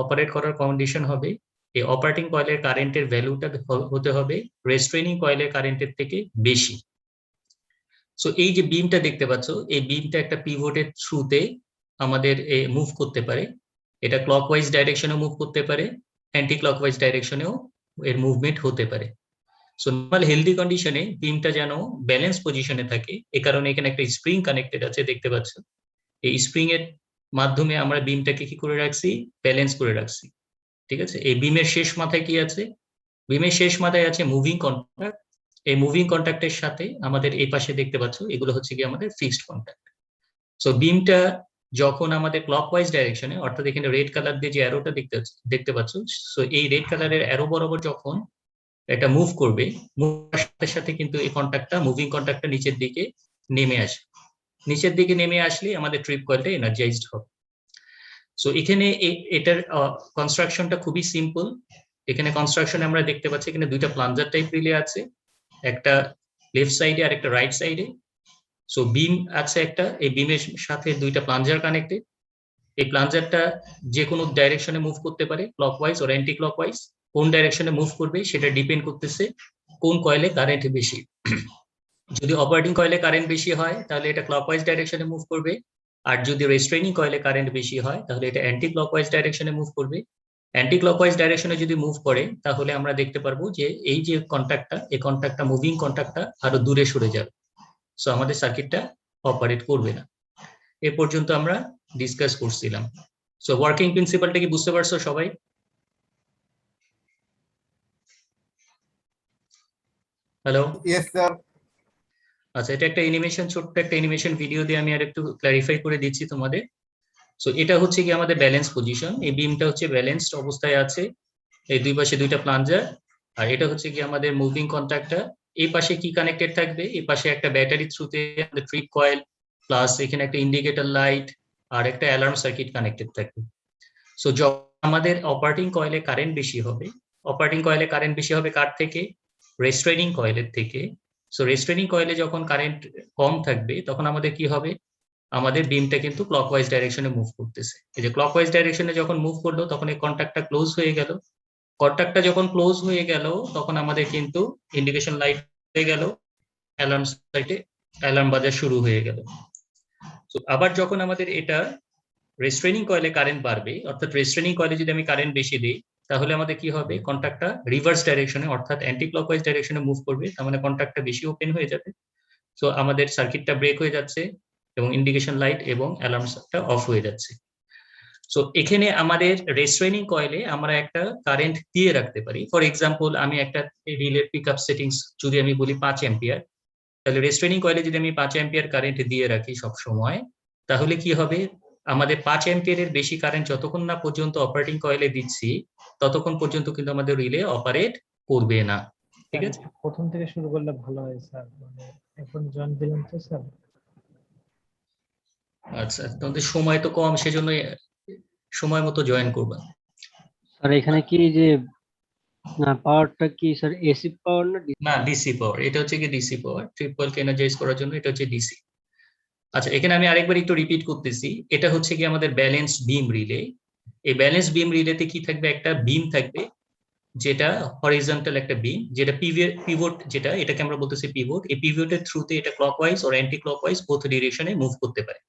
Operate করার condition হবে এই অপারেটিং কয়েলের কারেন্টের ভ্যালুটা হতে হবে রেস্ট্রেনিং কয়েলের কারেন্টের থেকে বেশি। সো এই যে বিমটা দেখতে পাচ্ছ, এই বিমটা একটা পিভটের থ্রুতে আমাদের মুভ করতে পারে। এটা ক্লকওয়াইজ ডাইরেকশনে মুভ করতে পারে, অ্যান্টি ক্লকওয়াইজ ডাইরেকশনেও এর মুভমেন্ট হতে পারে। সো নর্মাল হেলদি কন্ডিশনে বিমটা যেন ব্যালেন্স পজিশনে থাকে, এ কারণে এখানে একটা স্প্রিং কানেক্টেড আছে দেখতে পাচ্ছ। এই স্প্রিং এর মাধ্যমে আমরা বিমটাকে কি করে রাখছি, ব্যালেন্স করে রাখছি। ঠিক আছে, এই বিমের শেষ মাথায় কি আছে, বিমের শেষ মাথায় আছে মুভিং কন্ট্যাক্ট। এই মুভিং কন্ট্যাক্টের সাথে আমাদের এই পাশে দেখতে পাচ্ছ এগুলো হচ্ছে কি আমাদের ফিক্সড কন্ট্যাক্ট। সো বিমটা যখন আমাদের ক্লকওয়াইজ ডাইরেকশনে, অর্থাৎ এখানে রেড কালার দিয়ে যে অ্যারোটা দেখতে পাচ্ছ, সো এই রেড কালারের অ্যারো বরাবর যখন এটা মুভ করবে, মুভের সাথে সাথে কিন্তু এই কন্ট্যাক্টটা, মুভিং কন্ট্যাক্টটা নিচের দিকে নেমে আসবে। নিচের দিকে নেমে আসলে আমাদের ট্রিপ কয়েলটা এনার্জাইজড হবে। সো এখানে এটার কনস্ট্রাকশনটা খুবই সিম্পল। এখানে কনস্ট্রাকশনে আমরা দেখতে পাচ্ছি এখানে দুইটা প্লাঞ্জার টাইপ রিলে আছে, একটা লেফট সাইডে আর একটা রাইট সাইডে। সো বিম আছে একটা, এই বিমের সাথে দুইটা প্লাঞ্জার কানেক্টেড। এই প্লাঞ্জারটা যে কোনো ডাইরেকশনে মুভ করতে পারে, ক্লকওয়াইজ আর অ্যান্টি ক্লকওয়াইজ। কোন ডাইরেকশনে মুভ করবে সেটা ডিপেন্ড করতেছে কোন কয়েলে কারেন্ট বেশি। যদি অপারেটিং কয়েলে কারেন্ট বেশি হয় তাহলে এটা ক্লকওয়াইজ ডাইরেকশনে মুভ করবে, আর যদি রেস্ট্রেনিং কয়েলে কারেন্ট বেশি হয় তাহলে এটা অ্যান্টি ক্লকওয়াইজ ডাইরেকশনে মুভ করবে। অ্যান্টি ক্লকওয়াইজ ডাইরেকশনে যদি মুভ করে তাহলে আমরা দেখতে পারবো যে এই যে কন্ট্যাক্টটা, এই কন্ট্যাক্টটা, মুভিং কন্ট্যাক্টটা আরো দূরে সরে যাবে। সো আমাদের সার্কিটটা অপারেট করবে না। এ পর্যন্ত আমরা ডিসকাস করছিলাম। সো ওয়ার্কিং প্রিন্সিপালটা কি বুঝতে পারছো সবাই? Hello, yes sir. আচ্ছা, এটা একটা অ্যানিমেশন, ছোট্ট একটা অ্যানিমেশন ভিডিও দিয়ে আমি আর একটু ক্লারিফাই করে দিচ্ছি তোমাদের। সো এটা হচ্ছে কি আমাদের ব্যালেন্স পজিশন, এই বিমটা হচ্ছে ব্যালেন্সড অবস্থায় আছে, এই দুই পাশে দুইটা প্লাঞ্জার। আর এটা হচ্ছে কি আমাদের মুভিং কন্ট্যাক্টটা। এই পাশে কি কানেক্টেড থাকবে, এই পাশে একটা ব্যাটারি থ্রুতে আমাদের ট্রিপ কয়েল, প্লাস এখানে একটা ইন্ডিকেটর লাইট আর একটা অ্যালার্ম সার্কিট কানেক্টেড থাকবে। সো যখন আমাদের অপারেটিং কয়েলে কারেন্ট বেশি হবে, অপারেটিং কয়েলে কারেন্ট বেশি হবে কার থেকে, রেস্ট্রেনিং কয়েলের থেকে। সো রেস্ট্রেনিং কয়েলে যখন কারেন্ট কম থাকবে তখন আমাদের কি হবে, আমাদের বিমটা কিন্তু ক্লকওয়াইজ ডাইরেকশনে মুভ করতেছে। এই যে ক্লকওয়াইজ ডাইরেকশনে যখন মুভ করলো তখন এই কন্ট্যাক্টটা ক্লোজ হয়ে গেল। কন্ট্যাক্টটা যখন ক্লোজ হয়ে গেল তখন আমাদের কিন্তু ইন্ডিকেশন লাইট হয়ে গেল, অ্যালার্ম সাইটে অ্যালার্ম বাজার শুরু হয়ে গেল। তো আবার যখন আমাদের এটা রেস্ট্রেনিং কয়েলে কারেন্ট বাড়বে, অর্থাৎ রেস্ট্রেনিং কয়েলে যদি আমি কারেন্ট বেশি দিই তাহলে আমাদের কি হবে, কন্ট্যাক্টটা রিভার্স ডাইরেকশনে অর্থাৎ অ্যান্টি ক্লকওয়াইজ ডাইরেকশনে মুভ করবে, তার মানে কন্ট্যাক্টটা বেশি ওপেন হয়ে যাবে। সো আমাদের সার্কিটটা ব্রেক হয়ে যাচ্ছে এবং ইন্ডিকেশন লাইট এবং অ্যালার্মটা অফ হয়ে যাচ্ছে। সো এখানে আমাদের রেস্ট্রেনিং কয়েলে আমরা একটা কারেন্ট দিয়ে রাখতে পারি। ফর এক্সাম্পল আমি একটা রিলের পিকআপ সেটিংস যদি আমি বলি 5 অ্যাম্পিয়ার, তাহলে রেস্ট্রেনিং কয়েলে যদি আমি 5 অ্যাম্পিয়ার কারেন্ট দিয়ে রাখি সব সময়, তাহলে কি হবে, আমাদের 5 অ্যাম্পিয়ারের বেশি কারেন্ট যতক্ষণ না পর্যন্ত অপারেটিং কয়েলে দিচ্ছি ততক্ষণ পর্যন্ত কিন্তু আমাদের রিলে অপারেট করবে না। ঠিক আছে, প্রথম থেকে শুরু করলে ভালো হয় স্যার, মানে এখন জয়েন দিলাম তো স্যার। আচ্ছা, তোমাদের সময় তো কম, সেজন্য সময় মতো জয়েন করবা। স্যার এখানে কি যে পাওয়ারটা কি স্যার এসি পাওয়ার না না, ডিসি পাওয়ার। এটা হচ্ছে কি ডিসি পাওয়ার, ট্রিপ কয়েলকে এনার্জাইজ করার জন্য এটা হচ্ছে ডিসি। আচ্ছা, এখানে আমি আরেকবার একটু রিপিট করতেছি, এটা হচ্ছে কি আমাদের ব্যালেন্স বিম রিলে। এই ব্যালেন্স বিম রিলেতে কি থাকবে, একটা বিম থাকবে যেটা হরিজন্টাল একটা বিম, যেটা পিভট, যেটা এটাকে আমরা বলতেছি পিভট। এই পিভটের থ্রুতে এটা ক্লকওয়াইজ আর অ্যান্টি ক্লকওয়াইজ বোথ ডিরেকশনে মুভ করতে পারে।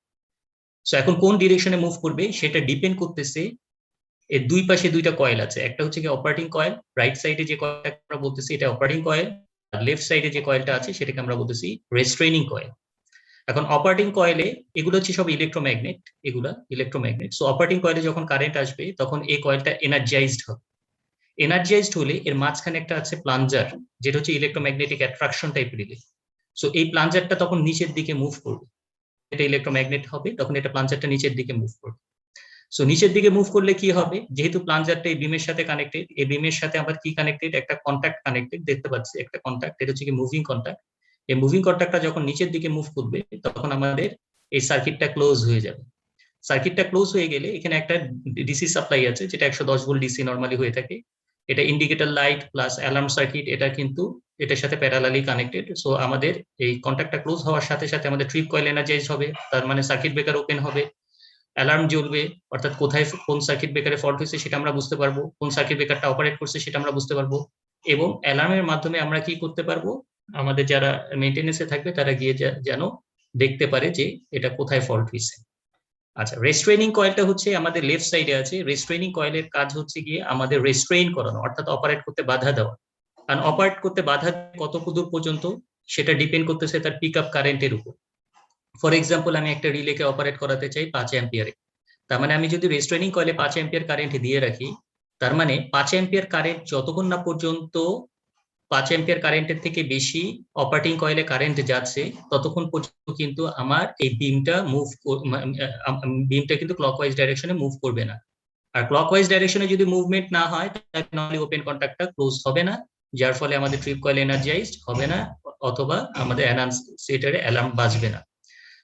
সো এখন কোন ডিরেকশনে মুভ করবে সেটা ডিপেন্ড করতেছে, এর দুই পাশে দুইটা কয়েল আছে, একটা হচ্ছে কি অপারেটিং কয়েল, রাইট সাইডে যে কয়েলটা আমরা বলতেছি এটা অপারেটিং কয়েল, আর লেফট সাইডে যে কয়েলটা আছে সেটাকে আমরা বলতেছি রেস্ট্রেনিং কয়েল। এখন অপারেটিং কয়েলে এগুলো হচ্ছে সব ইলেকট্রোম্যাগনেট, এগুলা ইলেকট্রোম্যাগনেট। সো অপারেটিং কয়েলে যখন কারেন্ট আসবে তখন এই কয়েলটা এনার্জাইজড হবে। এনার্জাইজড হলে এর মাঝখানে একটা আছে প্লাঞ্জার, যেটা হচ্ছে electromagnetic attraction type relay. So এই প্লাঞ্জারটা তখন নিচের দিকে মুভ করবে, এটা ইলেকট্রোম্যাগনেট হবে, তখন এটা প্লাঞ্জারটা নিচের দিকে মুভ করবে। সো নিচের দিকে মুভ করলে কি হবে, যেহেতু প্লাঞ্জারটা এই বিমের সাথে কানেক্টেড, এই বিমের সাথে আবার কি কানেক্টেড, একটা কন্ট্যাক্ট কানেক্টেড দেখতে পাচ্ছি, একটা কন্ট্যাক্ট, এটা হচ্ছে কি মুভিং কন্ট্যাক্ট। এই মুভিং কন্ট্যাক্টটা যখন নিচের দিকে মুভ করবে তখন আমাদের এই সার্কিটটা ক্লোজ হয়ে যাবে। সার্কিটটা ক্লোজ হয়ে গেলে এখানে একটা ডিসি সাপ্লাই আছে, যেটা 110 ভোল্ট ডিসি নরমালি হয়ে থাকে। এটা indicator light plus alarm circuit, এটা কিন্তু এটার সাথে প্যারালালি কানেক্টেড। সো আমাদের এই কন্ট্যাক্টটা ক্লোজ হওয়ার সাথে সাথে আমাদের ট্রিপ কয়েল এনার্জাইজ হবে, তার মানে সার্কিট ব্রেকার ওপেন হবে। অ্যালার্ম জ্বলবে, অর্থাৎ কোথায় কোন সার্কিট ব্রেকারে ফল্ট হয়েছে সেটা আমরা বুঝতে পারবো, কোন সার্কিট ব্রেকারটা অপারেট করছে সেটা আমরা বুঝতে পারবো, এবং অ্যালার্মের মাধ্যমে আমরা কি করতে পারবো, আমাদের যারা মেইনটেনেন্সে থাকবে তারা গিয়ে যেন দেখতে পারে যে এটা কোথায় ফল্ট হয়েছে। আচ্ছা, রেস্ট্রেনিং কয়েলটা হচ্ছে আমাদের লেফট সাইডে আছে। রেস্ট্রেনিং কয়েলের কাজ হচ্ছে গিয়ে আমাদের রেস্ট্রেইন করানো, অর্থাৎ অপারেট করতে বাধা দেওয়া। কারণ অপারেট করতে বাধা কত দূর পর্যন্ত সেটা ডিপেন্ড করতেছে তার পিক আপ কারেন্টের উপর। ফর এক্সাম্পল, আমি একটা রিলেকে অপারেট করাতে চাই 5 অ্যাম্পিয়ারে, তার মানে আমি যদি রেস্ট্রেনিং কয়েলে 5 অ্যাম্পিয়ার কারেন্ট দিয়ে রাখি, তার মানে 5 অ্যাম্পিয়ার কারেন্ট যতক্ষণ না পর্যন্ত 5 অ্যাম্পিয়ার কারেন্টের থেকে বেশি অপারেটিং কয়েলে কারেন্ট যাচ্ছে, ততক্ষণ পর্যন্ত কিন্তু আমার এই বিমটা কিন্তু ক্লকওয়াইজ ডাইরেকশনে মুভ করবে না। আর ক্লকওয়াইজ ডাইরেকশনে যদি মুভমেন্ট না হয়, তাহলে নর্মালি ওপেন কন্ট্যাক্টটা ক্লোজ হবে না, যার ফলে আমাদের ট্রিপ কয়েল এনার্জাইজড হবে না, অথবা আমাদের অ্যানাউন্সেটরে অ্যালার্ম বাজবে না।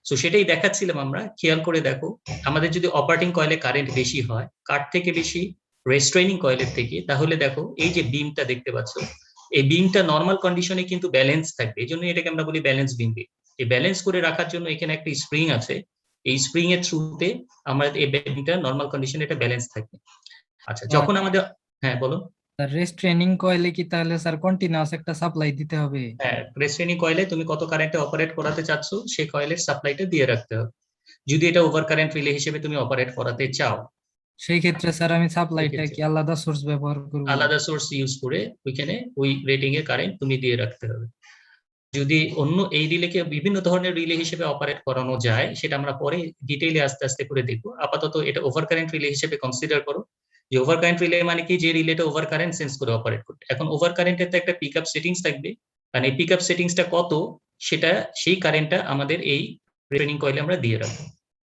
সো সেটাই দেখাচ্ছিলাম আমরা। খেয়াল করে দেখো, আমাদের যদি অপারেটিং কয়েলে কারেন্ট বেশি হয়, কার থেকে বেশি, রেস্ট্রেনিং কয়েলের থেকে, তাহলে দেখো এই যে বিমটা দেখতে পাচ্ছ, এই বিমটা নর্মাল কন্ডিশনে কিন্তু ব্যালেন্স থাকবে, এই জন্য এটাকে আমরা বলি ব্যালেন্স বিম। এই ব্যালেন্স করে রাখার জন্য এখানে একটা স্প্রিং আছে, এই স্প্রিং এর থ্রুতে আমরা এই বিমটা নর্মাল কন্ডিশনে এটা ব্যালেন্স থাকবে। আচ্ছা, যখন আমাদের, হ্যাঁ বলো। রেস্ট্রেনিং কয়েলে কি তাহলে স্যার কন্টিনিউয়াস একটা সাপ্লাই দিতে হবে? হ্যাঁ, রেস্ট্রেনিং কয়েলে তুমি কত কারেন্টে অপারেট করাতে চাচ্ছ সেই কয়েলের সাপ্লাইটা দিয়ে রাখতে হবে, যদি এটা ওভার কারেন্ট রিলে হিসেবে তুমি অপারেট করাতে চাও। সেই ক্ষেত্রে স্যার আমি সাপ্লাইটা কি আলাদা সোর্স ব্যবহার করব? আলাদা সোর্স ইউজ করে ওইখানে ওই রেটিং এর কারেন্ট তুমি দিয়ে রাখতে হবে। যদি অন্য এই রিলেকে বিভিন্ন ধরনের রিলে হিসেবে অপারেট করানো যায়, সেটা আমরা পরে ডিটেইলে আস্তে আস্তে করে দেখবো। আপাতত এটা ওভার কারেন্ট রিলে হিসেবে কনসিডার করো, যে ওভার কারেন্ট রিলে মানে কি, যে রিলেটা ওভার কারেন্ট সেন্স করে অপারেট করবে। এখন ওভার কারেন্টের তো একটা পিক আপ সেটিংস থাকবে, কারণ এই পিক আপ সেটিংসটা কত, সেটা সেই কারেন্টটা আমাদের এই ট্রেনিং কয়েলে আমরা দিয়ে রাখবো।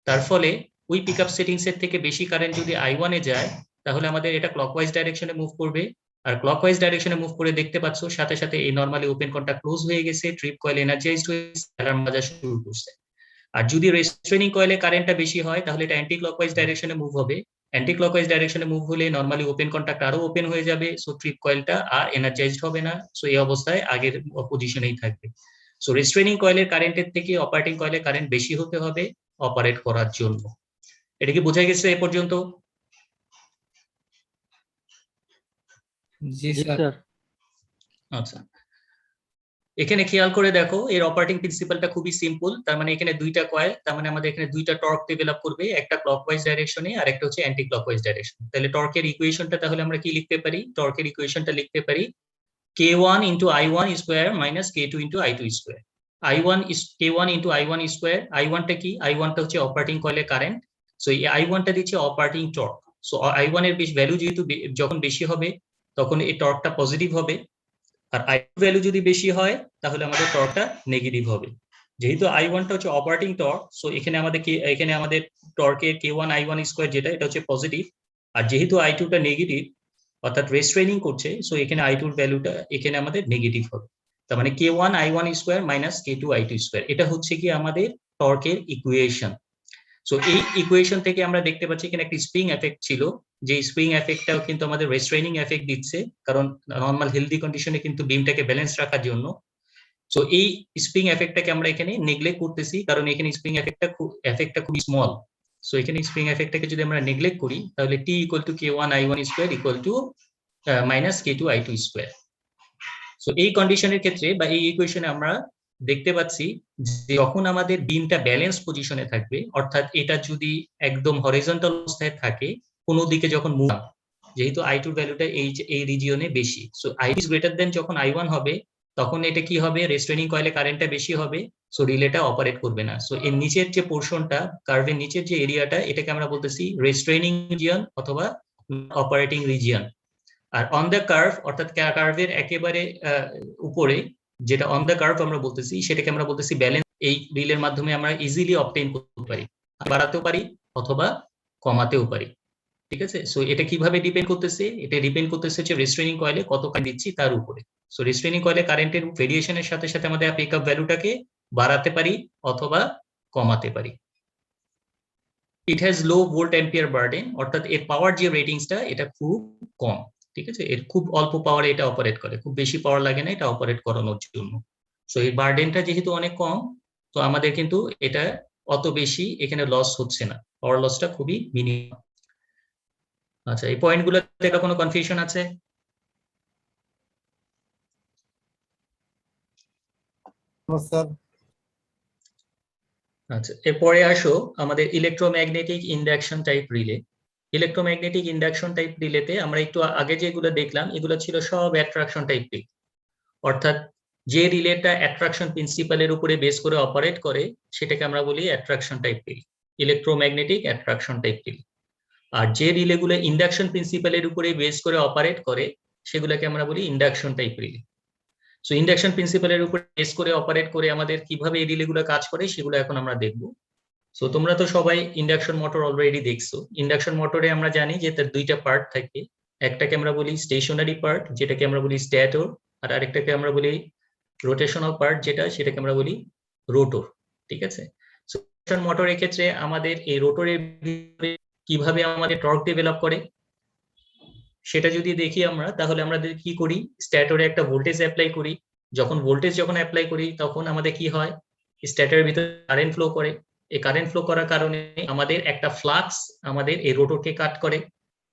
তার ফলে ওই পিক আপ সেটিংস এর থেকে বেশি কারেন্ট যদি I1 এ যায়, তাহলে আমাদের এটা ক্লকওয়াইজ ডাইরেকশনে মুভ করবে, আর ক্লকওয়াইজ ডাইরেকশনে মুভ করে দেখতে পাচ্ছ সাথে সাথে এই নরমালি ওপেন কন্ট্যাক্ট ক্লোজ হয়ে গেছে, ট্রিপ কয়েল এনার্জাইজড হয়ে অ্যালার্ম বাজা শুরু করছে। আর যদি রেস্ট্রেনিং কয়েলে কারেন্টটা বেশি হয়, তাহলে এটা অ্যান্টি ক্লকওয়াইজ ডাইরেকশনে মুভ হবে। অ্যান্টি ক্লকওয়াইজ ডাইরেকশনে মুভ হলে নরমালি ওপেন কন্ট্যাক্ট আরো ওপেন হয়ে যাবে, সো ট্রিপ কয়েলটা আর এনার্জাইজড হবে না, সো এই অবস্থায় আগের পজিশনেই থাকবে। সো রেস্ট্রেনিং কয়েলের কারেন্টের থেকে অপারেটিং কয়েলের কারেন্ট বেশি হতে হবে অপারেট করার জন্য। এটা কি বোঝা গেছে এ পর্যন্ত? জি জি স্যার। স্যার। আচ্ছা, এখানে খেয়াল করে দেখো, এর অপারেটিং প্রিন্সিপালটা খুবই সিম্পল। তার মানে এখানে দুইটা কয়েল, তার মানে আমাদের এখানে দুইটা টর্ক ডেভেলপ করবে, একটা ক্লকওয়াইজ ডাইরেকশনে আর একটা হচ্ছে অ্যান্টি ক্লকওয়াইজ ডাইরেকশন। তাহলে টর্কের ইকুয়েশনটা তাহলে আমরা কি লিখতে পারি? টর্কের ইকুয়েশনটা লিখতে পারি K1 into I1 square minus K2 into I2 square. I1 is K1 into I1 square. I1 টা কি? I1 টা হচ্ছে অপারেটিং কয়েলের কারেন্ট, সো এই I1 টা দিচ্ছে অপারেটিং টর্ক। সো I1 এর ভ্যালু যেহেতু যখন বেশি হবে, তখন এই টর্কটা পজিটিভ হবে, আর I2 ভ্যালু যদি বেশি হয়, তাহলে আমাদের টর্কটা নেগেটিভ হবে। যেহেতু I1 টা হচ্ছে অপারেটিং টর্ক, সো এখানে আমাদের টর্কের K1 I1 স্কয়ার যেটা, এটা হচ্ছে পজিটিভ, আর যেহেতু I2 টা নেগেটিভ, অর্থাৎ রেস্ট্রেনিং করছে, সো এখানে I2 এর ভ্যালুটা এখানে আমাদের নেগেটিভ হবে। তার মানে K1 I1 square minus K2 I2 square, এটা হচ্ছে কি আমাদের টর্কের ইকুয়েশন। সো এই ইকুয়েশন থেকে আমরা দেখতে পাচ্ছি এখানে একটা স্প্রিং এফেক্ট ছিল, যে স্প্রিং এফেক্টটাও কিন্তু আমাদের রেস্ট্রেনিং এফেক্ট দিচ্ছে, কারণ নর্মাল হেলদি কন্ডিশনে কিন্তু বিমটাকে ব্যালেন্স রাখার জন্য। সো এই স্প্রিং এফেক্টটাকে আমরা এখানে নেগলেক্ট করতেছি, কারণ এখানে স্প্রিং এফেক্টটা খুব স্মল। সো এখানে স্প্রিং এফেক্টটাকে যদি আমরা নেগলেক্ট করি, তাহলে T equal to K1 I1 square equal to minus K2 I2 square. So এই কন্ডিশনের ক্ষেত্রে বা এই ইকুয়েশনে আমরা দেখতে পাচ্ছি যে যখন আমাদের বিমটা ব্যালেন্স পজিশনে থাকবে, অর্থাৎ এটা যদি একদম হরিজন্টাল অবস্থায় থাকে, কোনো দিকে যখন মুভ, যেহেতু I2 ভ্যালুটা এই রিজিয়নে বেশি, so I is greater than যখন I1 হবে, তখন এটা কি হবে, রেস্ট্রেনিং কয়েলে কারেন্টটা বেশি হবে, সো রিলেটা অপারেট করবে না। সো এর নিচের যে পোরশনটা, কার্ভের নিচের যে এরিয়াটা, এটাকে আমরা বলতেছি রেস্ট্রেনিং রিজিয়ন অথবা অপারেটিং রিজিয়ন। আর অন দ্য কার্ভ, অর্থাৎ কার্ভের একেবারে উপরে যেটা অন দ্য কার্ভ আমরা বলতেছি, সেটাকে আমরা বলতেছি ব্যালেন্স। এই রিলের মাধ্যমে আমরা ইজিলি অবটেইন করতে পারি, বাড়াতেও পারি অথবা কমাতেও পারি। ঠিক আছে, সো এটা কিভাবে ডিপেন্ড করতেছে? এটা ডিপেন্ড করতেছে হচ্ছে রেস্ট্রেনিং কয়েলে কত কারেন্ট দিচ্ছি তার উপরে। সো রেস্ট্রেনিং কয়েলে কারেন্টের ভেরিয়েশনের সাথে সাথে আমাদের পিক আপ ভ্যালুটাকে বাড়াতে পারি অথবা কমাতে পারি। It has low volt ampere burden, অর্থাৎ এর পাওয়ার যে রেটিংসটা এটা খুব কম। ঠিক আছে, এর খুব অল্প পাওয়ারে এটা অপারেট করে, খুব বেশি পাওয়ার লাগে না এটা অপারেট করানোর জন্য। সো এই বার্ডেনটা যেহেতু অনেক কম, তো আমাদের কিন্তু এটা অত বেশি এখানে লস হচ্ছে না। পাওয়ার লসটা খুবই মিনিমাম। আচ্ছা, এই পয়েন্টগুলোতে কোনো কনফিউশন আছে? স্যার আচ্ছা, এরপরে আসো আমাদের electromagnetic induction type relay. Electromagnetic induction type রিলেতে আমরা একটু আগে যেগুলো দেখলাম এগুলো ছিল সব অ্যাট্রাকশন টাইপ রিলে, অর্থাৎ যে রিলেটা অ্যাট্রাকশন প্রিন্সিপালের উপরে বেস করে অপারেট করে সেটাকে আমরা বলি attraction type relay, electromagnetic attraction type relay. আর যে রিলেগুলো ইন্ডাকশন প্রিন্সিপালের উপরে বেস করে অপারেট করে সেগুলোকে আমরা বলি induction type relay. So induction প্রিন্সিপালের উপর বেস করে অপারেট করে আমাদের কিভাবে এই রিলেগুলো কাজ করে সেগুলো এখন আমরা দেখবো। সো তোমরা তো সবাই ইন্ডাকশন মোটর অলরেডি দেখছো। ইন্ডাকশন মোটরে আমরা জানি যে তার দুইটা পার্ট থাকে, একটাকে আমরা বলি স্টেশনারি পার্ট যেটাকে আমরা বলি স্ট্যাটর, আর আরেকটাকে আমরা বলি রোটেশনাল পার্ট সেটাকে আমরা বলি রোটর। ঠিক আছে, সো ইন্ডাকশন মোটরের ক্ষেত্রে আমাদের এই রোটরের কিভাবে আমাদের টর্ক ডেভেলপ করে সেটা যদি দেখি আমরা, তাহলে আমরা কি করি, স্ট্যাটরে একটা ভোল্টেজ অ্যাপ্লাই করি। যখন অ্যাপ্লাই করি তখন আমাদের কি হয়, স্ট্যাটরের ভিতরে কারেন্ট ফ্লো করে। এই কারেন্ট ফ্লো করার কারণে আমাদের একটা ফ্লাক্স আমাদের এই রোটরকে কাট করে।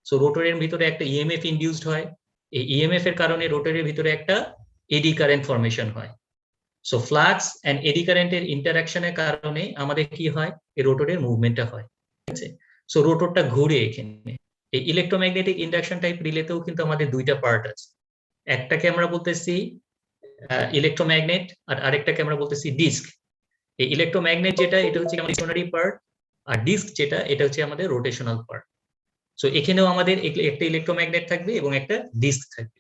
সো রোটরের ভিতরে একটা ইএমএফ ইনডিউসড হয়। এই ইএমএফ এর কারণে রোটরের ভিতরে একটা এডি কারেন্ট ফরমেশন হয়। সো ফ্লাক্স এন্ড এডি কারেন্টের ইন্টারাকশনের কারণে আমাদের কি হয়, এই রোটরের মুভমেন্টটা হয়। ঠিক আছে, সো রোটরটা ঘুরে। এখানে এই ইলেকট্রোম্যাগনেটিক ইন্ডাকশন টাইপ রিলেতেও কিন্তু আমাদের দুইটা পার্ট আছে, একটাকে আমরা বলতেছি ইলেকট্রোম্যাগনেট আর আরেকটাকে আমরা বলতেছি ডিস্ক। এই ইলেকট্রোম্যাগনেট যেটা এটা হচ্ছে আমাদের স্টেশনারি পার্ট, আর ডিস্ক যেটা এটা হচ্ছে আমাদের রোটেশনাল পার্ট। সো এখানেও আমাদের একটা ইলেকট্রোম্যাগনেট থাকবে এবং একটা ডিস্ক থাকবে।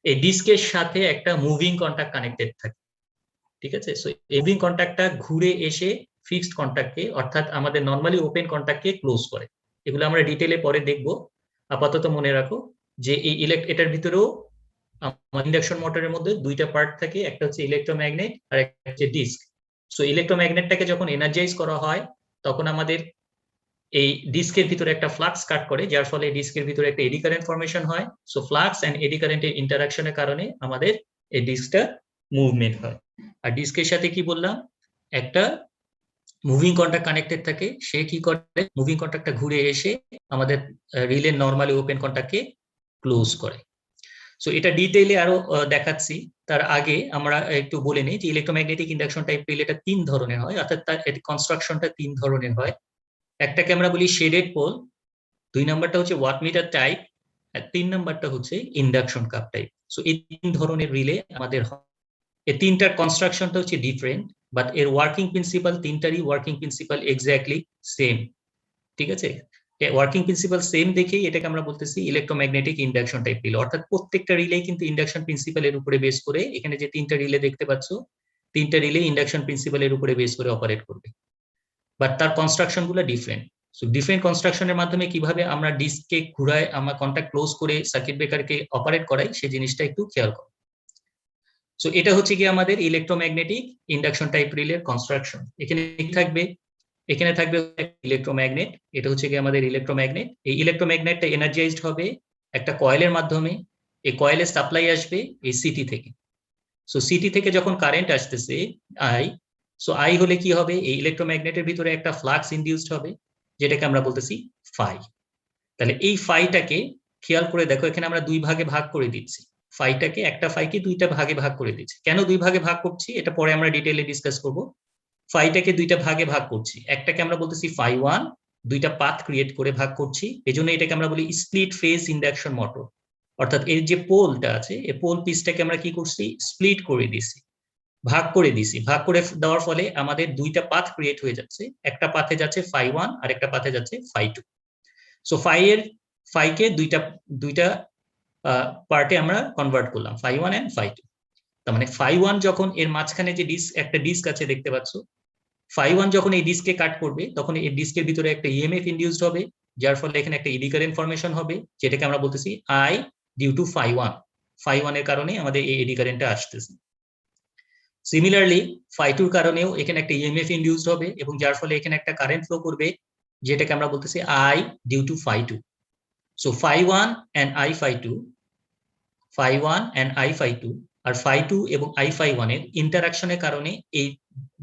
এই ডিস্কের সাথে একটা মুভিং কন্টাক্ট কানেক্টেড থাকে। ঠিক আছে, সো মুভিং কন্টাক্টটা ঘুরে এসে ফিক্সড কন্টাক্টকে, অর্থাৎ আমাদের নরমালি ওপেন কন্টাক্টকে ক্লোজ করে। এগুলো আমরা ডিটেইলে পরে দেখব। আপাতত মনে রাখো যে এই এটার ভিতরেও ইন্ডাকশন মোটরের মধ্যে দুইটা পার্ট থাকে, একটা হচ্ছে ইলেকট্রোম্যাগনেট আর একটা হচ্ছে ডিস্ক। সো ইলেকট্রোম্যাগনেটটাকে যখন এনার্জাইজ করা হয় তখন আমাদের এই ডিস্কের ভিতরে একটা ফ্লাক্স কাট করে, যার ফলে ডিস্কের ভিতরে একটা এডি কারেন্ট ফরমেশন হয়। সো ফ্লাক্স এন্ড এডি কারেন্টের ইন্টারাকশনের কারণে আমাদের এই ডিস্কটা মুভমেন্ট হয়। আর ডিস্কের সাথে কি বললাম, একটা মুভিং কন্টাক্ট কানেক্টেড থাকে। সে কি করে, মুভিং কন্টাক্টটা ঘুরে এসে আমাদের রিলের নরমালি ওপেন কন্টাক্টকে ক্লোজ করে। সো এটা ডিটেইলে আরো দেখাচ্ছি। তার আগে আমরা একটু বলে নিই যে ইলেকট্রোম্যাগনেটিক ইন্ডাকশন টাইপ রিলেটা তিন ধরনের হয়, অর্থাৎ তার কনস্ট্রাকশনটা তিন ধরনের হয়। একটাকে আমরা বলি শেডেড পোল, দুই নাম্বারটা হচ্ছে ওয়াটমিটার টাইপ, আর তিন নাম্বারটা হচ্ছে ইন্ডাকশন কাপ টাইপ। সো এই তিন ধরনের রিলে আমাদের হয়। এই তিনটার কনস্ট্রাকশনটা হচ্ছে ডিফারেন্ট, বাট এর ওয়ার্কিং প্রিন্সিপাল, তিনটারই ওয়ার্কিং প্রিন্সিপাল এক্স্যাক্টলি সেম। ঠিক আছে, ওয়ার্কিং প্রিন্সিপাল সেম দেখেই এটাকে আমরা বলতেছি ইলেকট্রোম্যাগনেটিক ইন্ডাকশন টাইপ রিলে। অর্থাৎ প্রত্যেকটা রিলে কিন্তু ইন্ডাকশন প্রিন্সিপালের উপরে বেস করে, এখানে যে তিনটা রিলে দেখতে পাচ্ছ তিনটা রিলে ইন্ডাকশন প্রিন্সিপালের উপরে বেস করে অপারেট করবে, বাট তার কনস্ট্রাকশন গুলো ডিফারেন্ট। সো ডিফারেন্ট কনস্ট্রাকশনের মাধ্যমে কিভাবে আমরা ডিস্ককে ঘুরায়, আমরা কন্টাক্ট ক্লোজ করে সার্কিট ব্রেকারকে অপারেট করাই, সেই জিনিসটা একটু খেয়াল করো। সো এটা হচ্ছে কি আমাদের ইলেকট্রোম্যাগনেটিক ইন্ডাকশন টাইপ রিলের কনস্ট্রাকশন। এখানে থাকবে ইলেকট্রোম্যাগনেট, এটা হচ্ছে কি আমাদের ইলেকট্রোম্যাগনেট। এই ইলেকট্রোম্যাগনেটটা এনার্জাইজড হবে একটা কয়েলের মাধ্যমে। এই কয়েলের সাপ্লাই আসবে এই সিটি থেকে। সো সিটি থেকে যখন কারেন্ট আসতেছে আই, সো আই হলে কি হবে, এই ইলেকট্রোম্যাগনেটের ভিতরে একটা ফ্লাক্স ইনডিউসড হবে যেটাকে আমরা বলতেছি ফাই। তাহলে এই ফাইটাকে খেয়াল করে দেখো, এখানে আমরা দুই ভাগে ভাগ করে দিচ্ছি ফাইটাকে, একটা ফাইকে দুইটা ভাগে ভাগ করে দিচ্ছি। কেন দুই ভাগে ভাগ করছি এটা পরে আমরা ডিটেইলে ডিসকাস করব। ফাইটাকে দুইটা ভাগে ভাগ করছি, একটাকে আমরা বলতেছি ফাই ওয়ান, দুইটা পাথ ক্রিয়েট করে ভাগ করছি, এজন্য এটাকে আমরা বলি স্প্লিট ফেজ ইন্ডাকশন মোটর। অর্থাৎ এর যে পোলটা আছে এই পোল পিসটাকে আমরা কি করছি, স্প্লিট করে দিছি, ভাগ করে দিছি। ভাগ করে দেওয়ার ফলে আমাদের দুইটা পাথ ক্রিয়েট হয়ে যাচ্ছে, একটা পাথে যাচ্ছে ফাই ওয়ান আর একটা পাথে যাচ্ছে ফাই টু। সো ফাইকে দুইটা পার্টে আমরা কনভার্ট করলাম, phi one and phi two. তার মানে ফাই ওয়ান যখন এর মাঝখানে যে একটা ডিস্ক আছে দেখতে পাচ্ছ, ফাই ওয়ান যখন এই ডিস্ককে কাট করবে তখন এই ডিস্কের ভিতরে একটা ইএমএফ ইনডিউসড হবে, যার ফলে এখানে একটা এডি কারেন্ট ফরমেশন হবে, যেটাকে আমরা বলতেছি I due to phi one. Phi ওয়ানের কারণে আমাদের এই এডি কারেন্টটা আসতেছে। সিমিলারলি ফাই টুর কারণেও এখানে একটা ইএমএফ ইনডিউসড হবে এবং যার ফলে এখানে একটা কারেন্ট ফ্লো করবে, যেটাকে আমরা বলতেছি I due to phi two. So phi one and I phi two, phi one and I phi two আর ফাই টু এবং আই ফাই ওয়ান এর ইন্টারাকশনের কারণে এই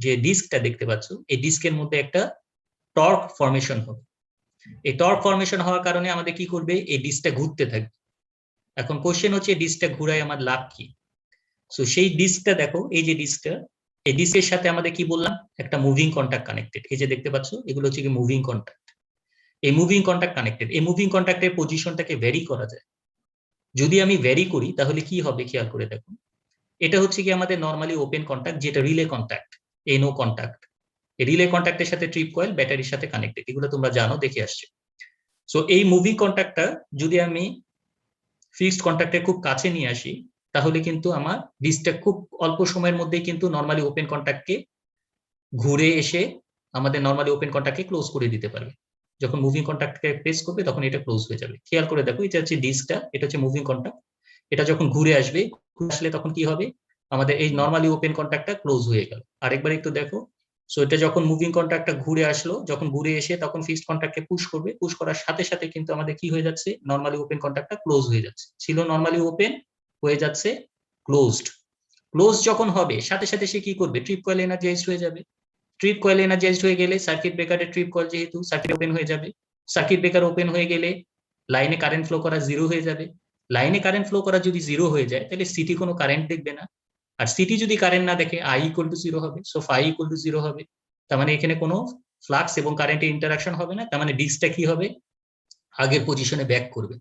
যে ডিস্কটা দেখতে পাচ্ছ, এই ডিস্কের মধ্যে একটা টর্ক ফর্মেশন হবে। এই টর্ক ফর্মেশন হওয়ার কারণে আমাদের কি করবে, এই ডিস্কটা ঘুরতে থাকবে। এখন কোশ্চেন হচ্ছে ডিস্কটা ঘুরায় আমার লাভ কি? সো সেই ডিস্কটা দেখো, এই যে ডিস্কটা, এই ডিস্কের সাথে আমাদের কি বললাম, একটা মুভিং কন্টাক্ট কানেক্টেড। এই যে দেখতে পাচ্ছ, এগুলো হচ্ছে কি মুভিং কন্টাক্ট। এই মুভিং কন্টাক্ট কানেক্টেড, এই মুভিং কন্টাক্টের পজিশনটাকে ভ্যারি করা যায়। যদি আমি ভ্যারি করি তাহলে কি হবে খেয়াল করে দেখো। এটা হচ্ছে কি আমাদের নর্মালি ওপেন কন্টাক্ট, যেটা রিলে কন্টাক্ট, এনও কন্টাক্ট। এই রিলে কন্টাক্টের সাথে ট্রিপ কয়েল ব্যাটারির সাথে কানেক্টেড, এগুলো তোমরা জানো, দেখে আসছে। সো এই মুভিং কন্টাক্টটা যদি আমি ফিক্সড কন্টাক্টের খুব কাছে নিয়ে আসি, তাহলে কিন্তু আমার ডিস্কটা খুব অল্প সময়ের মধ্যেই কিন্তু নর্মালি ওপেন কন্টাক্টকে ঘুরে এসে আমাদের নর্মালি ওপেন কন্টাক্টকে ক্লোজ করে দিতে পারবে। যখন মুভিং কন্টাক্টকে প্রেস করবে তখন এটা ক্লোজ হয়ে যাবে। খেয়াল করে দেখো, এটা হচ্ছে ডিস্কটা, এটা হচ্ছে মুভিং কন্টাক্ট। এটা যখন ঘুরে আসবে, ঘুরে আসলে তখন কি হবে, আমাদের এই নর্মালি ওপেন কন্টাক্টটা ক্লোজ হয়ে গেল। আরেকবার একটু দেখো। সো এটা যখন মুভিং কন্টাক্টটা ঘুরে আসলো, যখন ঘুরে এসে তখন ফিক্সড কন্টাক্টকে পুশ করবে, পুশ করার সাথে সাথে কিন্তু আমাদের কি হয়ে যাচ্ছে, নর্মালি ওপেন কন্টাক্টটা ক্লোজ হয়ে যাচ্ছে। ছিল নর্মালি ওপেন, হয়ে যাচ্ছে ক্লোজড। ক্লোজ যখন হবে সাথে সাথে সে কি করবে, ট্রিপ কয়েল এনার্জাইজড হয়ে যাবে। ট্রিপ কয়েল এনার্জাইজড হয়ে গেলে সার্কিট ব্রেকারের ট্রিপ কয়েল যেহেতু, সার্কিট ওপেন হয়ে যাবে। সার্কিট ব্রেকার ওপেন হয়ে গেলে লাইনে কারেন্ট ফ্লো করা জিরো হয়ে যাবে। লাইনে কারেন্ট ফ্লো করা যদি জিরো হয়ে যায়, তাহলে সিটি কোনো কারেন্ট দেখবে না। আর সিটি যদি কারেন্ট না দেখে, আই ইকুয়াল টু জিরো হবে, so phi equal to zero হবে। তার মানে এখানে কোনো ফ্লাক্স এবং কারেন্টের ইন্টারাকশন হবে না। তার মানে ডিস্কটা কি হবে, আগের পজিশনে ব্যাক করবে।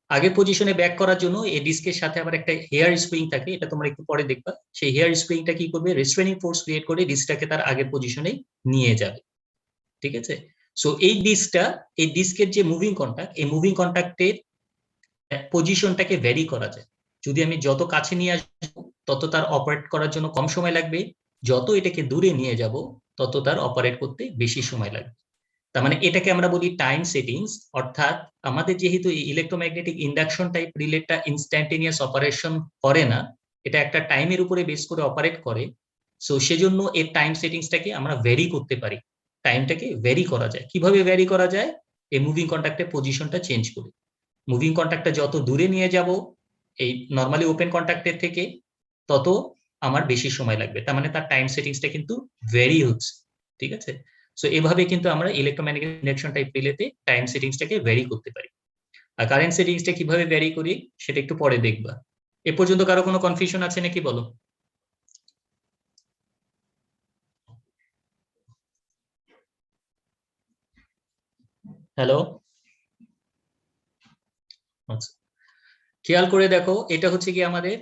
আগের পজিশনে ব্যাক করার জন্য এই ডিস্কের সাথে আবার একটা হেয়ার স্প্রিং থাকে, এটা তোমরা একটু পরে দেখবা। সেই হেয়ার স্প্রিংটা কি করবে, রেস্ট্রেনিং ফোর্স ক্রিয়েট করে ডিস্কটাকে তার আগের পজিশনে নিয়ে যাবে। ঠিক আছে? সো এই ডিস্কটা, এই ডিস্কের যে মুভিং কন্টাক্ট, এই মুভিং কন্টাক্টের পজিশনটাকে ভ্যারি করা যায়। যদি আমি যত কাছে নিয়ে আসবো তত তার অপারেট করার জন্য কম সময় লাগবে, যত এটাকে দূরে নিয়ে যাব তত তার অপারেট করতে বেশি সময় লাগবে। তার মানে এটাকে আমরা বলি টাইম সেটিংস। অর্থাৎ আমাদের যেহেতু এই ইলেকট্রোম্যাগনেটিক ইন্ডাকশন টাইপ রিলেটা ইনস্ট্যান্টেনিয়াস অপারেশন করে না, এটা একটা টাইমের উপরে বেস করে অপারেট করে। সো সেজন্য এর টাইম সেটিংসটাকে আমরা ভ্যারি করতে পারি। টাইমটাকে ভ্যারি করা যায়। কিভাবে ভ্যারি করা যায়, এই মুভিং কন্টাক্টের পজিশনটা চেঞ্জ করে। মুভিং কন্টাক্টটা যত দূরে নিয়ে যাব এই নর্মালি ওপেন কন্টাক্টের থেকে, তত আমার বেশি সময় লাগবে। তার মানে তার টাইম সেটিংসটা কিন্তু ভ্যারি হচ্ছে। ঠিক আছে? সো এভাবে কিন্তু আমরা ইলেকট্রোম্যাগনেটিক ইন্ডাকশন টাইপ রিলেতে টাইম সেটিংসটাকে ভ্যারি করতে পারি। আর কারেন্ট সেটিংসটা কিভাবে ভ্যারি করি সেটা একটু পরে দেখবা। এ পর্যন্ত কারো কোনো কনফিউশন আছে নাকি বলো? হ্যালো, আচ্ছা, খেয়াল করে দেখো, এটা হচ্ছে কি আমাদের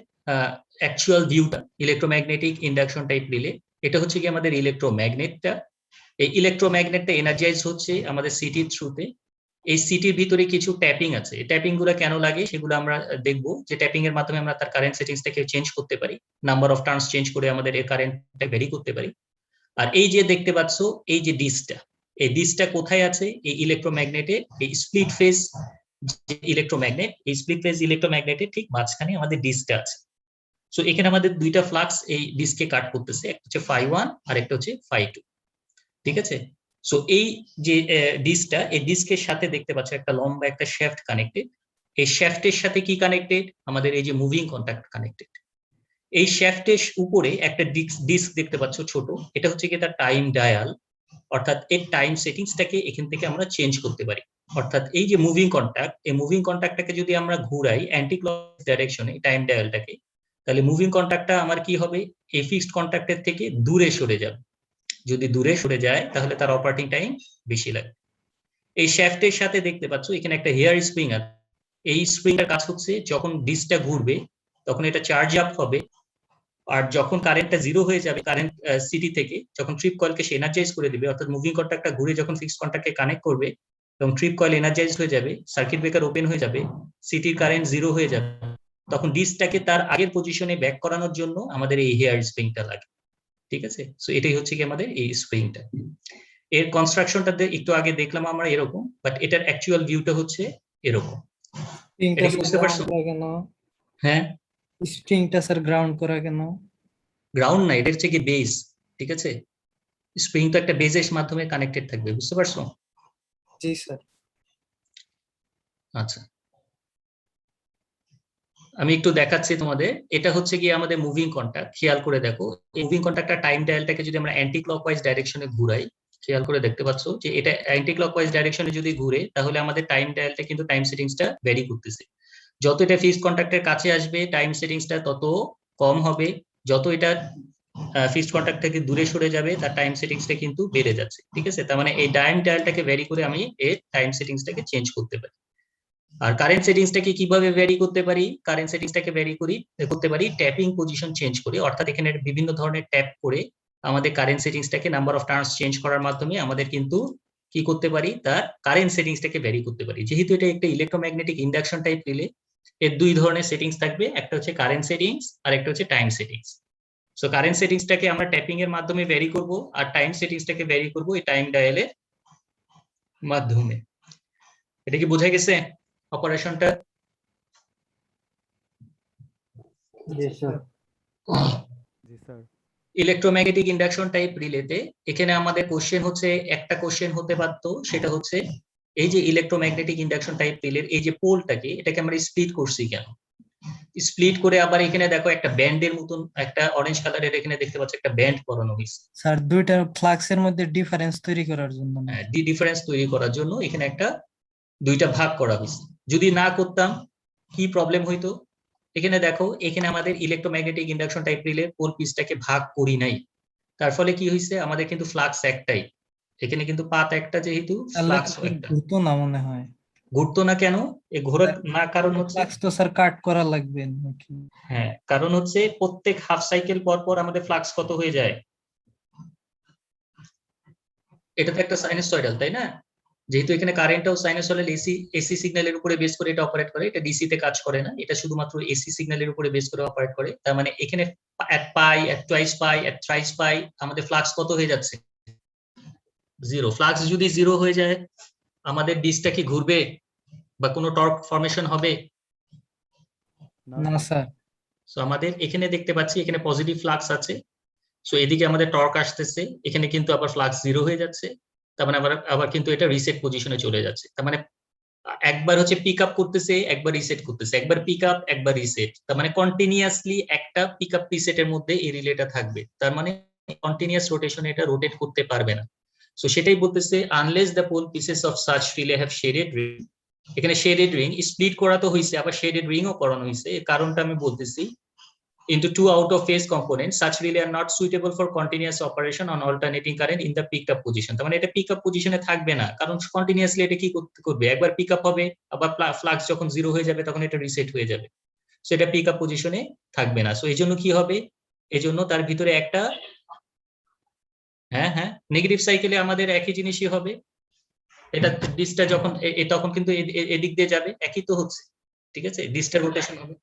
অ্যাকচুয়াল ভিউটা ইলেকট্রোম্যাগনেটিক ইন্ডাকশন টাইপ রিলে। এটা হচ্ছে কি আমাদের ইলেকট্রোম্যাগনেটটা। এই ইলেকট্রোম্যাগনেটটা এনার্জাইজ হচ্ছে আমাদের সিটির থ্রুতে। এই সিটির ভিতরে কিছু ট্যাপিং আছে। এই ট্যাপিং গুলো কেন লাগে সেগুলো আমরা দেখবো, যে ট্যাপিং এর মাধ্যমে আমরা তার কারেন্ট সেটিংসটাকে চেঞ্জ করতে পারি, নাম্বার অফ টার্নস চেঞ্জ করে আমাদের এর কারেন্টটা ভ্যারি করতে পারি। আর এই যে দেখতে পাচ্ছ, এই যে ডিসটা, এই ডিসটা কোথায় আছে, এই ইলেকট্রোম্যাগনেটে, এই স্প্লিট ফেজ ইলেকট্রোম্যাগনেট, এই স্প্লিট ফেজ ইলেকট্রোম্যাগনেটের ঠিক মাঝখানে আমাদের ডিসটা আছে। সো এখানে আমাদের দুইটা ফ্লাক্স এই ডিসকে কাট করতেছে, একটা হচ্ছে φ1 আর একটা হচ্ছে φ2। ঠিক আছে? সো এই যে ডিসটা, এই ডিস্কের সাথে দেখতে পাচ্ছ একটা লম্বা একটা শ্যাফট কানেক্টেড। এই শ্যাফটের সাথে কি কানেক্টেড, আমাদের এই যে মুভিং কন্টাক্ট কানেক্টেড। এই শ্যাফটের উপরে একটা ডিস্ক দেখতে পাচ্ছ ছোট, এটা হচ্ছে কি তার টাইম ডায়াল। অর্থাৎ এর টাইম সেটিংসটাকে এখান থেকে আমরা চেঞ্জ করতে পারি। অর্থাৎ এই যে মুভিং কন্টাক্ট, এই মুভিং কন্টাক্টটাকে যদি আমরা ঘুরাই অ্যান্টি ক্লকওয়াইজ ডাইরেকশনে টাইম ডায়ালটাকে, তাহলে মুভিং কন্টাক্টটা আমার কি হবে, এই ফিক্সড কন্টাক্টের থেকে দূরে সরে যাবে। যদি দূরে সরে যায় তাহলে তার অপারেটিং টাইম বেশি লাগে। এই শ্যাফটের সাথে দেখতে পাচ্ছ এখানে একটা হেয়ার স্প্রিং আছে। এই স্প্রিংটার কাজ হচ্ছে যখন ডিসটা ঘুরবে তখন এটা চার্জ আপ হবে, আর যখন কারেন্টটা জিরো হয়ে যাবে কারেন্ট সিটি থেকে, যখন ট্রিপ কয়েলকে সে এনার্জাইজ করে দিবে, অর্থাৎ মুভিং কন্টাক্টটা ঘুরে যখন ফিক্সড কন্টাক্টকে কানেক্ট করবে এবং ট্রিপ কয়েল এনার্জাইজ হয়ে যাবে, সার্কিট ব্রেকার ওপেন হয়ে যাবে, সিটির কারেন্ট জিরো হয়ে যাবে, তখন ডিসটাকে তার আগের পজিশনে ব্যাক করানোর জন্য আমাদের এই হেয়ার স্প্রিংটা লাগে। ঠিক আছে? সো এটাই হচ্ছে কি আমাদের এই স্প্রিংটা। এর কনস্ট্রাকশনটা একটু আগে দেখলাম আমরা এরকম, বাট এটার অ্যাকচুয়াল ভিউটা হচ্ছে এরকম। এটা কি বুঝতে পারছো? কেন হ্যাঁ, স্প্রিংটা স্যার গ্রাউন্ড করা কেন? গ্রাউন্ড না, এটা হচ্ছে কি বেস। ঠিক আছে? স্প্রিং তো একটা বেজের মাধ্যমে কানেক্টেড থাকবে, বুঝতে পারছো? জি স্যার। আচ্ছা, আমি একটু দেখাচ্ছি তোমাদের। এটা হচ্ছে কি আমাদের মুভিং কন্টাক্ট। খেয়াল করে দেখো, এই মুভিং কন্টাক্টটা টাইম ডায়ালটাকে যদি আমরা অ্যান্টি ক্লকওয়াইজ ডাইরেকশনে ঘুরাই, খেয়াল করে দেখতে পাচ্ছ যে এটা অ্যান্টি ক্লকওয়াইজ ডাইরেকশনে যদি ঘুরে তাহলে আমাদের টাইম ডায়ালটা কিন্তু টাইম সেটিংসটা ভ্যারি করতেছে। যত এটা ফিক্সড কন্ট্যাক্টের কাছে আসবে টাইম সেটিংসটা তত কম হবে, যত এটা ফিক্সড কন্ট্যাক্ট থেকে দূরে সরে যাবে তার টাইম সেটিংসটা কিন্তু বেড়ে যাচ্ছে। ঠিক আছে, তার মানে এই টাইম ডায়ালটাকে ভ্যারি করে আমি এর টাইম সেটিংসটাকে চেঞ্জ করতে পারি। আর কারেন্ট সেটিংসটাকে কিভাবে ভ্যারি করতে পারি? কারেন্ট সেটিংসটাকে ভ্যারি করতে পারি ট্যাপিং পজিশন চেঞ্জ করে, অর্থাৎ এখানে বিভিন্ন ধরনের ট্যাপ করে আমাদের কারেন্ট সেটিংসটাকে নাম্বার অফ টার্নস চেঞ্জ করার মাধ্যমে আমাদের কিন্তু কি করতে পারি, তার কারেন্ট সেটিংসটাকে ভ্যারি করতে পারি। যেহেতু এটা একটা ইলেকট্রোম্যাগনেটিক ইন্ডাকশন টাইপ রিলে, এর দুই ধরনের সেটিংস থাকবে, একটা হচ্ছে কারেন্ট সেটিংস আর একটা হচ্ছে টাইম সেটিংস। সো কারেন্ট সেটিংসটাকে আমরা ট্যাপিং এর মাধ্যমে ভ্যারি করব, আর টাইম সেটিংসটাকে ভ্যারি করব এই টাইম ডায়ালের মাধ্যমে। এটা কি বোঝা গেছে অপারেশনটা? জি স্যার। জি স্যার। ইলেকট্রোম্যাগনেটিক ইন্ডাকশন টাইপ রিলেতে এখানে আমাদের কোশ্চেন হচ্ছে, একটা কোশ্চেন হতে পারতো, সেটা হচ্ছে এই যে ইলেকট্রোম্যাগনেটিক ইন্ডাকশন টাইপ রিলের এই যে পোলটাকে, এটাকে আমরা স্প্লিট করছি কেন? স্প্লিট করে আবার এখানে দেখো একটা ব্যান্ডের মতন একটা অরেঞ্জ কালারের এখানে দেখতে পাচ্ছ একটা ব্যান্ড করানো হয়েছে। স্যার দুইটা ফ্লাক্সের মধ্যে ডিফারেন্স তৈরি করার জন্য না? ডিফারেন্স তৈরি করার জন্য এখানে একটা দুইটা ভাগ করা হয়েছে। যদি না করতাম কি প্রবলেম হইতো? এখানে দেখো, এখানে আমাদের electromagnetic induction type relay pole পিসটাকে ভাগ করি নাই, তার ফলে কি হয়েছে, আমাদের কিন্তু ফ্লাক্স একটাই, এখানে কিন্তু পাত একটা, যেহেতু ফ্লাক্স একটা। ঘুরতো না মনে হয়। ঘুরতো না কেন? এই ঘোরার না কারণ হচ্ছে, ফ্লাক্স তো স্যার কাট করা লাগবে নাকি? হ্যাঁ কারণ হচ্ছে প্রত্যেক হাফ সাইকেল পর পর আমাদের ফ্লাক্স কত হয়ে যায়, এটা তো একটা সাইনোসয়েডাল, তাই না? যেহেতু এখানে কারেন্টটাও সাইনোসয়েডাল, এসি সিগন্যালের উপরে বেস করে এটা অপারেট করে, এটা ডিসি তে কাজ করে না, এটা শুধুমাত্র এসি সিগন্যালের উপরে বেস করে অপারেট করে। তার মানে এখানে এট পাই, এট টুয়াইস পাই, এট থ্রাইস পাই আমাদের ফ্লাক্স কত হয়ে যাচ্ছে? জিরো। ফ্লাক্স যদি জিরো হয়ে যায় আমাদের ডিসটা কি ঘুরবে বা কোনো টর্ক ফর্মেশন হবে? না স্যার। সো আমাদের এখানে দেখতে পাচ্ছি এখানে পজিটিভ ফ্লাক্স আছে, সো এদিকে আমাদের টর্ক আসতেছে, এখানে কিন্তু আবার ফ্লাক্স জিরো হয়ে যাচ্ছে, তার মানে আবার কিন্তু এটা রিসেট পজিশনে চলে যাচ্ছে। তার মানে একবার হচ্ছে পিক আপ করতেছে, একবার রিসেট করতেছে, একবার পিক আপ একবার রিসেট, তার মানে কন্টিনিউয়াসলি একটা পিক আপ রিসেটের মধ্যে এই রিলেটা থাকবে, তার মানে কন্টিনিউয়াস রোটেশনে এটা রোটেট করতে পারবে না। সো সেটাই বলতেছে, unless the pole pieces of such relay have shaded ring. এখানে শেডেড রিং স্প্লিট করা তো হয়েছে, আবার শেডেড রিংও করানো হয়েছে, এর কারণটা আমি বলতেছি। Into two out of phase components, such relay are not suitable for continuous operation on alternating current in the picked up position. তার মানে এটা পিক আপ পজিশনে থাকবে না, কারণ কন্টিনিউয়াসলি এটা কি করবে, একবার পিক আপ হবে, আবার ফ্লাক্স যখন জিরো হয়ে যাবে তখন এটা রিসেট হয়ে যাবে, সো এটা পিক আপ পজিশনে থাকবে না। সো এই জন্য কি হবে, এই জন্য তার ভিতরে একটা, হ্যাঁ নেগেটিভ সাইকেলে আমাদের একই জিনিসই হবে, এটা ডিসটা যখন তখন কিন্তু এদিক দিয়ে যাবে, একই তো হচ্ছে, ঠিক আছে, ডিসটা রোটেশন হবে।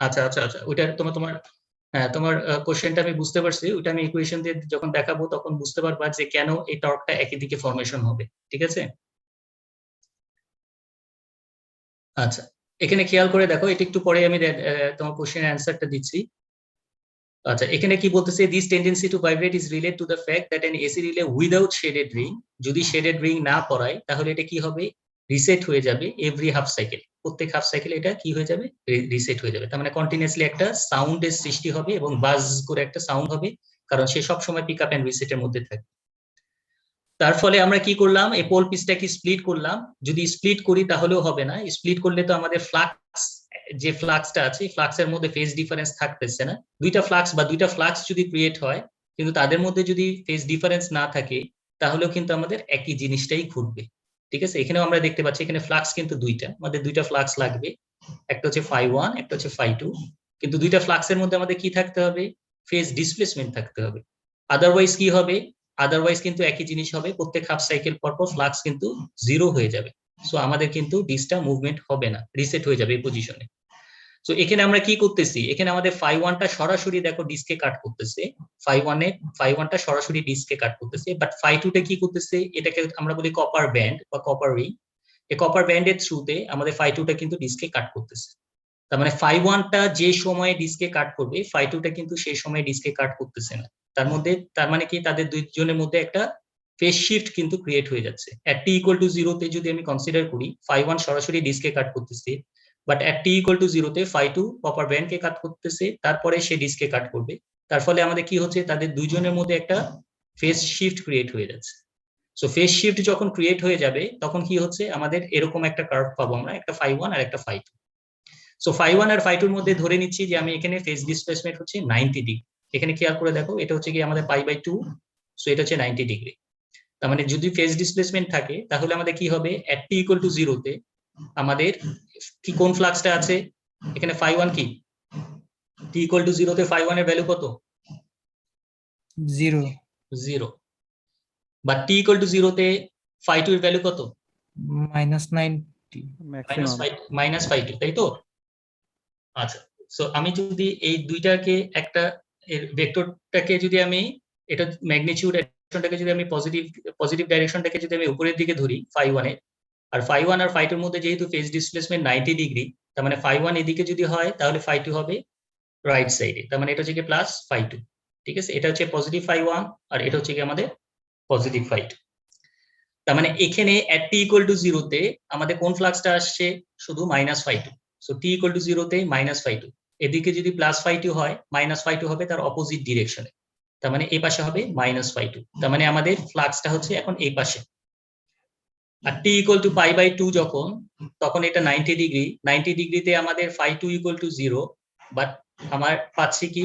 আচ্ছা আচ্ছা আচ্ছা, ওইটা তোমার হ্যাঁ তোমার কোশ্চেনটা আমি বুঝতে পারছি, ওইটা আমি ইকুয়েশন দিয়ে যখন দেখাবো তখন বুঝতে পারবা যে কেন এই টর্কটা একই দিকে ফর্মেশন হবে, ঠিক আছে? আচ্ছা, এখানে খেয়াল করে দেখো, এটা একটু পরে আমি তোমার কোশ্চেনের অ্যান্সারটা দিচ্ছি। আচ্ছা, এখানে কি বলতেছে, this tendency two vibrate is related to the fact that N AC relay without shaded ring, যদি শেডেড রিং না পড়ায় তাহলে এটা কি হবে, রিসেট হয়ে যাবে এভরি হাফ সাইকেল, প্রত্যেক হাফ সাইকেল এটা কি হয়ে যাবে, রিসেট হয়ে যাবে। তার মানে কন্টিনিউয়াসলি একটা সাউন্ডের সৃষ্টি হবে এবং বাজ করে একটা সাউন্ড হবে, কারণ সে সব সময় পিক আপ এন্ড রিসেটের মধ্যে থাকে। তার ফলে আমরা কি করলাম, এই পোল পিসটাকে স্প্লিট করলাম, যদি স্প্লিট করি তাহলেও হবে না, স্প্লিট করলে তো আমাদের ফ্লাক্স, যে ফ্লাক্সটা আছে ফ্লাক্সের মধ্যে ফেজ ডিফারেন্স থাকতেছে না, দুইটা ফ্লাক্স যদি ক্রিয়েট হয় কিন্তু তাদের মধ্যে যদি ফেজ ডিফারেন্স না থাকে তাহলেও কিন্তু আমাদের একই জিনিসটাই ঘটবে, ঠিক আছে? এখানেও আমরা দেখতে পাচ্ছি এখানে ফ্লাক্স কিন্তু দুইটা, আমাদের দুইটা ফ্লাক্স লাগবে, একটা হচ্ছে φ1 একটা হচ্ছে φ2, কিন্তু দুইটা ফ্লাক্সের মধ্যে আমাদের কি থাকতে হবে, ফেজ ডিসপ্লেসমেন্ট থাকতে হবে, আদারওয়াইজ কি হবে, আদারওয়াইজ কিন্তু একই জিনিস হবে, প্রত্যেক হাফ সাইকেল পর পর ফ্লাক্স কিন্তু জিরো হয়ে যাবে, সো আমাদের কিন্তু ডিসটা মুভমেন্ট হবে না, রিসেট হয়ে যাবে এই পজিশনে। সো এখানে আমরা কি করতেছি, এখানে আমাদের φ1টা সরাসরি দেখো ডিসকে কাট করতেছে, φ1টা সরাসরি ডিসকে কাট করতেছে, বাট φ2টা কি করতেছে, এটাকে আমরা বলি কপার ব্যান্ড বা কপার রিং, এই কপার ব্যান্ডের থ্রুতে আমাদের φ2টা কিন্তু ডিসকে কাট করতেছে। তার মানে φ1টা যে সময়ে ডিসকে কাট করবে φ2টা কিন্তু সেই সময় ডিসকে কাট করতেছে না, তার মানে কি তাদের দুইজনের মধ্যে একটা ফেজ শিফট কিন্তু ক্রিয়েট হয়ে যাচ্ছে। at t equal to 0 তে যদি আমি কনসিডার করি phi1 সরাসরি ডিস্কে কাট করতেছে, but at t equal to 0 তে phi2 কপার ব্যান্ডকে কাট করতেছে, তারপরে সে ডিস্কে কাট করবে। তার ফলে আমাদের কি হচ্ছে, তাদের দুইজনের মধ্যে একটা ফেজ শিফট ক্রিয়েট হয়ে যাচ্ছে। সো ফেজ শিফট যখন ক্রিয়েট হয়ে যাবে তখন কি হচ্ছে, আমাদের এরকম একটা কার্ভ পাবো আমরা, একটা phi1 আর একটা phi2। সো phi1 আর phi2 এর মধ্যে ধরে নিচ্ছি যে আমি এখানে ফেজ ডিসপ্লেসমেন্ট হচ্ছে 90 ডিগ্রি। এখানে খেয়াল করে দেখো, এটা হচ্ছে কি আমাদের π/2, সো এটা হচ্ছে 90 ডিগ্রি। তার মানে যদি ফেজ ডিসপ্লেসমেন্ট থাকে তাহলে আমাদের কি হবে, at t equal to 0 তে আমাদের কি কোন ফ্লাক্সটা আছে, এখানে phi1 কি, t equal to 0 তে phi1 এর ভ্যালু কত, 0 0, বা t equal to 0 তে phi2 এর ভ্যালু কত, -90 maximum. -phi2, তাই তো? আচ্ছা, সো আমি যদি এই দুইটাকে একটা ভেক্টরটাকে যদি আমি এটা ম্যাগনিটিউড ডাইরেকশনটাকে যদি আমি পজিটিভ ডাইরেকশনটাকে যদি আমি উপরের দিকে ধরি phi1 এর, আর phi1 আর phi2 এর মধ্যে যেহেতু ফেজ ডিসপ্লেসমেন্ট 90 ডিগ্রি, তার মানে phi1 এদিকে যদি হয় তাহলে phi2 হবে রাইট সাইডে, তার মানে এটা হচ্ছে কি প্লাস phi2। ঠিক আছে, এটা হচ্ছে পজিটিভ phi1 আর এটা হচ্ছে কি আমাদের পজিটিভ phi2। তার মানে এখানে at t equal to 0 তে আমাদের কোন ফ্লাক্সটা আসছে, শুধু -phi2। So t equal to 0 তে -phi2, এদিকে যদি +phi2 হয় -phi2 হবে তার অপোজিট ডিরেকশনে, তার মানে এই পাশে হবে -phi2। তার মানে আমাদের ফ্লাক্সটা হচ্ছে এখন এই পাশে। আর t equal to π/2 যখন, তখন এটা 90 ডিগ্রি, 90 ডিগ্রিতে আমাদের phi2 equal to 0, বাট আমার পাচ্ছি কি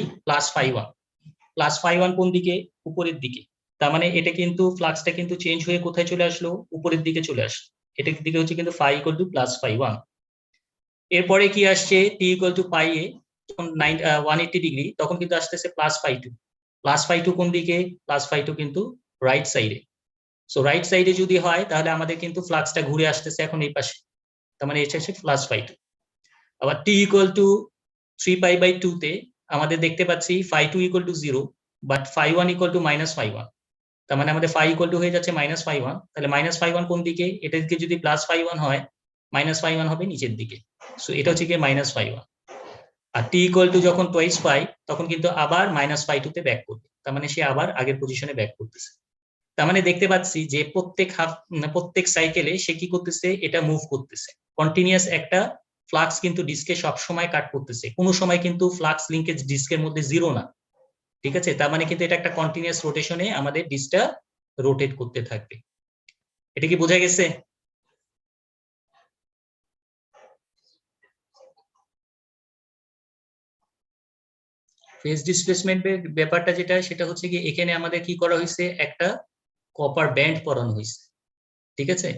+phi1 কোন দিকে, উপরের দিকে। তার মানে এটা কিন্তু ফ্লাক্সটা কিন্তু চেঞ্জ হয়ে কোথায় চলে আসলো, উপরের দিকে চলে আসলো। এটার দিকে হচ্ছে কিন্তু phi equal to +phi1। এরপরে কি আসছে, t equal to pi এ যখন 180 ডিগ্রি তখন কিন্তু আসতেছে +phi2 কোন দিকে, +phi2 কিন্তু রাইট সাইডে। সো রাইট সাইডে যদি হয় তাহলে আমাদের কিন্তু ফ্লাক্সটা ঘুরে আসতেছে এখন এই পাশে, তার মানে এটা হচ্ছে +phi2। আবার t equal to 3π/2 তে আমাদের দেখতে পাচ্ছি phi2 equal to 0, but phi1 equal to -phi1, তার মানে আমাদের phi equal to হয়ে যাচ্ছে -phi1। তাহলে -phi1 কোন দিকে, এটা দিকে যদি +phi1 হয় -phi1 হবে নিচের দিকে। সো এটা হচ্ছে কি -phi1। R t equal to যখন twice pi, তখন কিন্তু আবার -phi2 তে ব্যাক করবে, তার মানে সে আবার আগের পজিশনে ব্যাক করতেছে। তার মানে দেখতে পাচ্ছি যে প্রত্যেক সাইকেলে সে কি করতেছে, এটা মুভ করতেছে কন্টিনিউয়াস। একটা ফ্লাক্স কিন্তু ডিস্কে সব সময় কাট করতেছে, কোনো সময় কিন্তু ফ্লাক্স লিংকেজ ডিস্কের মধ্যে 0 না। ঠিক আছে, তার মানে কিন্তু এটা একটা কন্টিনিউয়াস রোটেশনে আমাদের ডিস্কটা রোটেট করতে থাকবে। এটা কি বোঝা গেছে? ফেজ ডিসপ্লেসমেন্টের ব্যাপারটা যেটা, সেটা হচ্ছে কি এখানে আমাদের কি করা হয়েছে, একটা কপার ব্যান্ড পরানো হয়েছে। ঠিক আছে,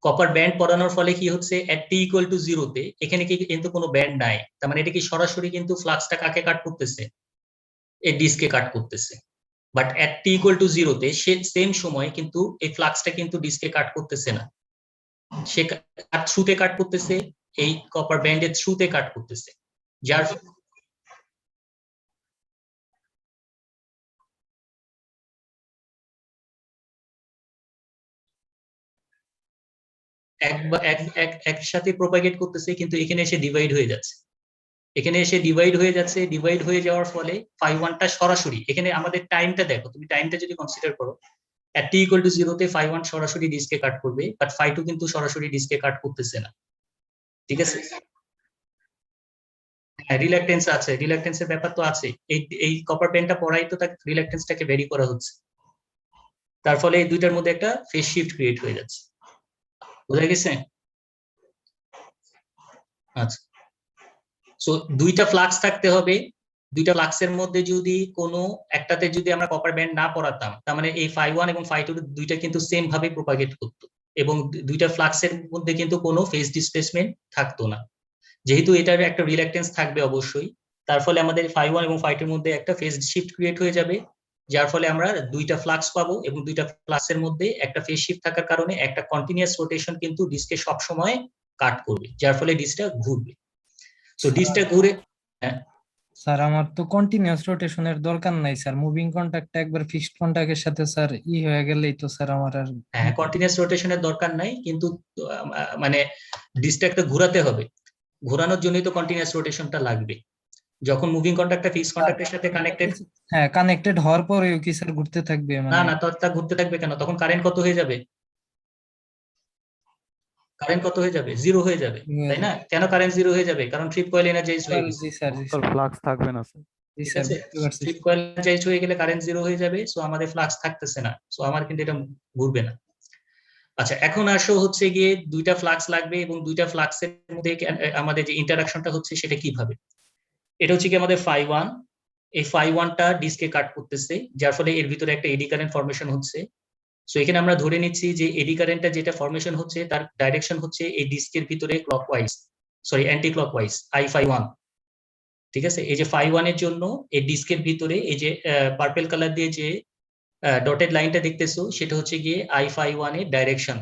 কপার ব্যান্ড পরানোর ফলে কি হচ্ছে, at t equal to 0 তে এখানে কিন্তু কোনো ব্যান্ড নাই, তার মানে এটা কি সরাসরি কিন্তু ফ্লাক্সটা কাকে কাট করতেছে, এই ডিস্কে কাট করতেছে। But at t equal to 0 তে সে সেম সময় কিন্তু এই ফ্লাক্সটা কিন্তু ডিস্কে কাট করতেছে না, সে থ্রুতে কাট করতেছে, এই কপার ব্যান্ডের থ্রুতে কাট করতেছে। যার একসাথে প্রোপাগেট করতেছে, কিন্তু এখানে এসে ডিভাইড হয়ে যাচ্ছে, ডিভাইড হয়ে যাওয়ার ফলে phi1 টা সরাসরি, এখানে আমাদের টাইমটা দেখো, তুমি টাইমটা যদি কনসিডার করো, at t equal to 0 তে phi1 সরাসরি ডিস্কে কাট করবে, বাট phi2 কিন্তু সরাসরি ডিস্কে কাট করতেছে না। ঠিক আছে, হ্যাঁ রিল্যাকটেন্স আছে, রিল্যাকটেন্সের ব্যাপার তো আছে, এই কপার পেনটা পড়াই তো তার রিল্যাকটেন্সটাকে ভ্যারি করা হচ্ছে, তার ফলে এই দুইটার মধ্যে একটা ফেজ শিফট ক্রিয়েট হয়ে যাচ্ছে। বোঝা গেছে? আচ্ছা, সো দুইটা ফ্লাক্স থাকতে হবে, দুইটা ফ্লাক্সের মধ্যে যদি কোনো একটাতে যদি আমরা কপার ব্যান্ড না পড়াতাম, তার মানে এই phi1 এবং phi2 দুইটা কিন্তু সেম ভাবে প্রোপাগেট করতো, এবং দুইটা ফ্লাক্সের মধ্যে কিন্তু কোনো ফেজ ডিসপ্লেসমেন্ট থাকতো না। যেহেতু এটার একটা রিল্যাকটেন্স থাকবে অবশ্যই, তার ফলে আমাদের phi1 এবং phi2 এর মধ্যে একটা ফেজ শিফট ক্রিয়েট হয়ে যাবে, যার ফলে আমরা দুইটা ফ্লাক্স পাবো, এবং দুইটা ফ্লাক্সের মধ্যে একটা ফেজ শিফট থাকার কারণে একটা কন্টিনিউয়াস রোটেশন কিন্তু ডিস্কে সব সময় কাট করবে, যার ফলে ডিস্কটা ঘুরবে। সো ডিস্কটা ঘুরে, হ্যাঁ স্যার আমার তো কন্টিনিউয়াস রোটেশনের দরকার নাই স্যার, মুভিং কন্টাক্ট একবার ফিক্সড কন্টাক্টের সাথে স্যার হয়ে গেলেই তো স্যার আমার আর হ্যাঁ কন্টিনিউয়াস রোটেশনের দরকার নাই, কিন্তু মানে ডিস্কটা একটা ঘোরাতে হবে, ঘোরানোর জন্যই তো কন্টিনিউয়াস রোটেশনটা লাগবে। যখন মুভিং কন্ট্যাক্টটা ফিক্সড কন্ট্যাক্টের সাথে কানেক্টেড, হ্যাঁ কানেক্টেড হওয়ার পরেও কি স্যার ঘুরতে থাকবে না মানে না তা ঘুরতে থাকবে কেন? তখন কারেন্ট কত হয়ে যাবে? কারেন্ট কত হয়ে যাবে? জিরো হয়ে যাবে, তাই না? কেন কারেন্ট জিরো হয়ে যাবে? কারণ ট্রিপ কয়েল এনার্জাইজ হয়ে গেছে, জি স্যার জি স্যার স্যার ফ্লাক্স থাকবে না স্যার। জি ঠিক স্যার আছে? বুঝতে পারছি ট্রিপ কয়েল এনার্জাইজ হয়ে গেলে কারেন্ট জিরো হয়ে যাবে, সো আমাদের ফ্লাক্স থাকতেছে না, সো আমার কিন্তু এটা ঘুরবে না। আচ্ছা, এখন আসো হচ্ছে গিয়ে দুইটা ফ্লাক্স লাগবে এবং দুইটা ফ্লাক্সের মধ্যে আমাদের যে ইন্টারাকশনটা হচ্ছে সেটা কিভাবে? এটা হচ্ছে কি আমাদের ফাই ওয়ান, এই ফাই ওয়ানটা ডিস্কে কাট করতেছে, যার ফলে এর ভিতরে একটা এডি কারেন্ট ফরমেশন হচ্ছে। সো এখানে আমরা ধরে নিচ্ছি যে এডি কারেন্টটা যেটা ফরমেশন হচ্ছে তার ডাইরেকশন হচ্ছে এই ডিস্কের ভিতরে clockwise, sorry anti clockwise, I phi one. ঠিক আছে, এই যে ফাই ওয়ানের জন্য এই ডিস্কের ভিতরে এই যে পার্পল কালার দিয়ে যে ডটেড লাইনটা দেখতেছো সেটা হচ্ছে গিয়ে আই ফাই ওয়ান এর ডাইরেকশন।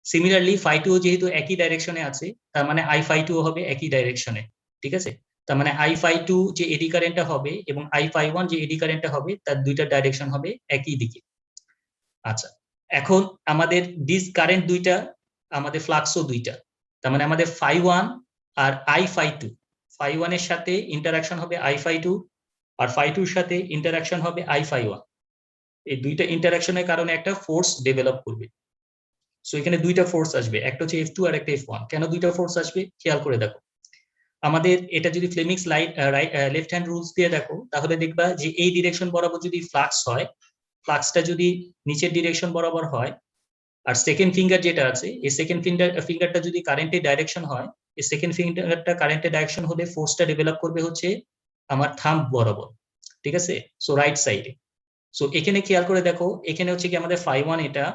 সিমিলারলি ফাই টু যেহেতু একই ডাইরেকশনে আছে, তার মানে আই ফাই টু হবে একই ডাইরেকশনে। ঠিক আছে, তার মানে আই ফাই টু যে এডি কারেন্টটা হবে এবং আই ফাই ওয়ান যে এডি কারেন্টটা হবে তার দুইটা ডাইরেকশন হবে একই দিকে। আচ্ছা, এখন আমাদের ডিস কারেন্ট দুইটা, আমাদের ফ্লাক্সও দুইটা, তার মানে আমাদের ফাই ওয়ান আর আই ফাই টু, ফাই ওয়ানের সাথে ইন্টারাকশন হবে আই ফাই টু, আর ফাই টুর সাথে ইন্টারাকশন হবে আই ফাই ওয়ান। এই দুইটা ইন্টারাকশনের কারণে একটা ফোর্স ডেভেলপ করবে। সো এখানে দুইটা ফোর্স আসবে, একটা হচ্ছে F2 আর একটা F1। কেন দুইটা ফোর্স আসবে খেয়াল করে দেখো। আমাদের এটা যদি ফ্লেমিংস লেফট হ্যান্ড রুলস দিয়ে দেখো তাহলে দেখবা যে এই ডিরেকশন বরাবর যদি ফ্লাক্স হয়, ফ্লাক্সটা যদি নিচের ডিরেকশন বরাবর হয়, আর সেকেন্ড ফিঙ্গার যেটা আছে এই সেকেন্ড ফিঙ্গারটা যদি কারেন্টের ডাইরেকশন হয়, এই সেকেন্ড ফিঙ্গারটা কারেন্টের ডাইরেকশন হলে ফোর্সটা ডেভেলপ করবে হচ্ছে আমার থাম্ব বরাবর। ঠিক আছে, সো রাইট সাইডে। সো এখানে খেয়াল করে দেখো, এখানে হচ্ছে কি আমাদের ফাই ওয়ান, এটা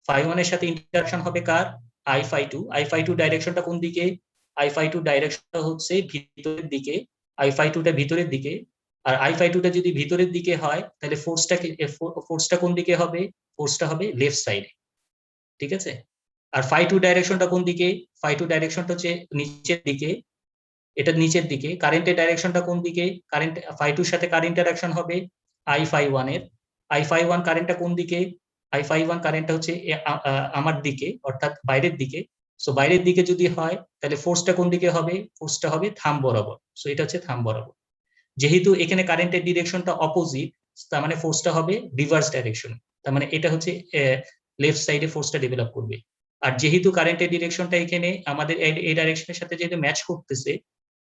ফাই ওয়ান এর সাথে ইন্টারাকশন হবে কার? I phi two. I phi two ডাইরেকশনটা কোন দিকে? আই ফাই টু ডাইরেকশনটা হচ্ছে ভিতরের দিকে, আই ফাই টুটা ভিতরের দিকে। আর আই ফাই টুটা যদি ভিতরের দিকে হয় তাহলে ফোর্সটা কোন দিকে হবে? ফোর্সটা হবে লেফট সাইডে। ঠিক আছে, আর ফাই টু ডাইরেকশনটা কোন দিকে? ফাই টু ডাইরেকশনটা হচ্ছে নিচের দিকে, এটা নিচের দিকে। কারেন্টের ডাইরেকশনটা কোন দিকে? কারেন্ট ফাই টুর সাথে কার ইন্টারাকশন হবে? আই ফাই ওয়ান এর। আই ফাই ওয়ান কারেন্টটা কোন দিকে? আই ফাই ওয়ান কারেন্টটা হচ্ছে আমার দিকে, অর্থাৎ বাইরের দিকে। সো বাইরের দিকে যদি হয় তাহলে ফোর্সটা কোন দিকে হবে? ফোর্সটা হবে থাম্ব বরাবর। সো এটা হচ্ছে থাম্ব বরাবর। যেহেতু এখানে কারেন্টের ডিরেকশনটা অপোজিট, তার মানে ফোর্সটা হবে রিভার্স ডাইরেকশন, তার মানে এটা হচ্ছে লেফট সাইডে ফোর্সটা ডেভেলপ করবে। আর যেহেতু কারেন্টের ডিরেকশনটা এখানে আমাদের এই ডাইরেকশনের সাথে যেহেতু ম্যাচ করতেছে,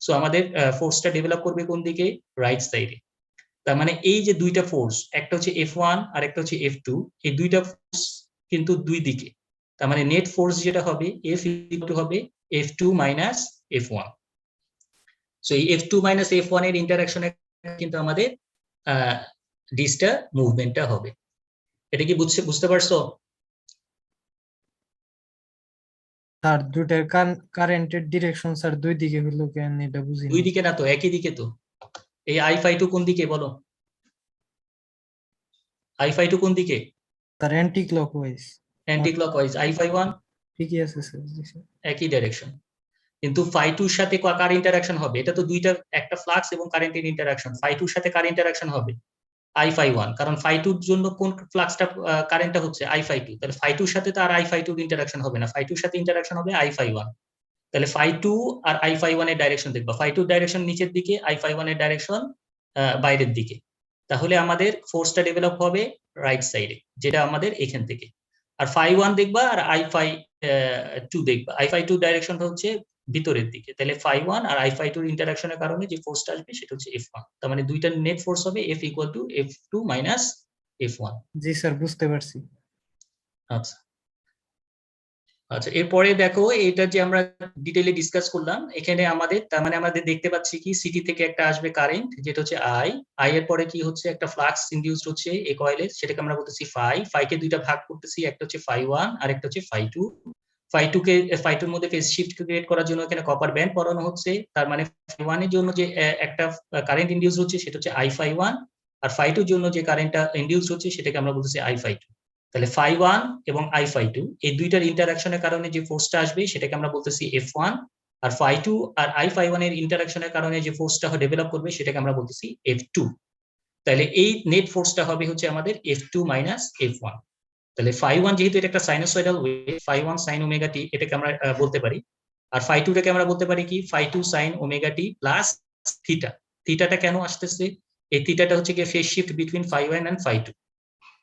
সো আমাদের ফোর্সটা ডেভেলপ করবে কোন দিকে? রাইট সাইডে। তার মানে এই যে দুইটা ফোর্স, একটা হচ্ছে F1 আর একটা হচ্ছে F2, এই দুইটা ফোর্স কিন্তু দুই দিকে। তার মানে নেট ফোর্স যেটা হবে F হবে F2 মাইনাস F1। সো এই F2 মাইনাস F1 এর ইন্টারাকশনে কিন্তু আমাদের ডিসটা মুভমেন্টটা হবে। এটা কি বুঝতে পারছো? স্যার দুইটার কারেন্টের ডিরেকশন স্যার দুই দিকে হলো কেন এটা বুঝি দুই না দিকে না তো, একই দিকে তো। এই আই ফাই টু কোন দিকে বলো? আই ফাই টু কোন দিকে? Sir anti clockwise. Anti clockwise. I phi one ঠিকই আছে স্যার জি স্যার। একই ডাইরেকশন, কিন্তু ফাই টুর সাথে কার ইন্টারাকশন হবে? এটা তো দুইটা, একটা ফ্লাক্স এবং কারেন্টের ইন্টারাকশন। ফাই টুর সাথে কার ইন্টারাকশন হবে? আই ফাই ওয়ান, কারণ ফাই টুর জন্য কোন ফ্লাক্সটা কারেন্টটা হচ্ছে আই ফাই টু, তাহলে ফাই টুর সাথে তো আর আই ফাই টুর ইন্টারাকশন হবে না, ফাই টুর সাথে ইন্টারাকশন হবে আই ফাই ওয়ান। তাহলে ফাই টু আর আই ফাই ওয়ান এর ডাইরেকশন দেখবা, ফাই টুর ডাইরেকশন নিচের দিকে, আই ফাই ওয়ান এর ডাইরেকশন বাইরের দিকে। তাহলে আমাদের ফোর্সটা ডেভেলপ হবে রাইট সাইডে, যেটা আমাদের এখান থেকে। আর ফাই ওয়ান দেখবা আর আই ফাই টু দেখবা, আই ফাই টু ডাইরেকশনটা হচ্ছে ভিতরের দিকে। তাহলে ফাই ওয়ান আর আই ফাই টুর ইন্টারাকশনের কারণে যে ফোর্সটা আসবে সেটা হচ্ছে F1। তার মানে দুইটা নেট ফোর্স হবে F equal to F2 minus F1। G sir বুঝতে পারছি। আচ্ছা আচ্ছা, এরপরে দেখো এটা যে আমরা ডিটেইলে ডিসকাস করলাম, এখানে আমাদের তার মানে আমাদের দেখতে পাচ্ছি কি সিটি থেকে একটা আসবে কারেন্ট যেটা হচ্ছে আই এর পরে কি হচ্ছে একটা ফ্লাক্স ইনডিউসড হচ্ছে এই কয়েলে, সেটাকে আমরা বলতেছি ফাই কে দুইটা ভাগ করতেছি, একটা হচ্ছে ফাই ওয়ান আর একটা হচ্ছে ফাই টু। ফাই টুর মধ্যে ফেজ শিফট ক্রিয়েট করার জন্য এখানে কপার ব্যান্ড পরানো হচ্ছে, তার মানে ফাই ওয়ান এর জন্য যে একটা কারেন্ট ইনডিউস হচ্ছে সেটা হচ্ছে আই ফাই ওয়ান, আর ফাই টুর জন্য যে কারেন্টটা ইনডিউস হচ্ছে সেটাকে আমরা বলতেছি আই ফাই টু। তাহলে ফাই ওয়ান এবং আই ফাই টু এই দুইটার ইন্টারাকশনের কারণে যে ফোর্সটা আসবে সেটাকে আমরা বলতেছি F1, আর ফাই টু আর আই ফাই ওয়ান এর ইন্টারাকশনের কারণে যে ফোর্সটা ডেভেলপ করবে সেটাকে আমরা বলতেছি F2। তাহলে এই নেট ফোর্সটা হবে হচ্ছে আমাদের F2 মাইনাস F1। তাহলে ফাই ওয়ান যেহেতু এটা একটা sinusoidal wave, phi one sine omega t এটাকে আমরা বলতে পারি, আর ফাই টুটাকে আমরা বলতে পারি কি ফাই টু সাইন ওমেগা টি প্লাস থিটা। থিটাটা কেন আসতেছে? এই থিটাটা হচ্ছে গিয়ে ফেজ শিফট বিটুইন φ1 এন্ড φ2,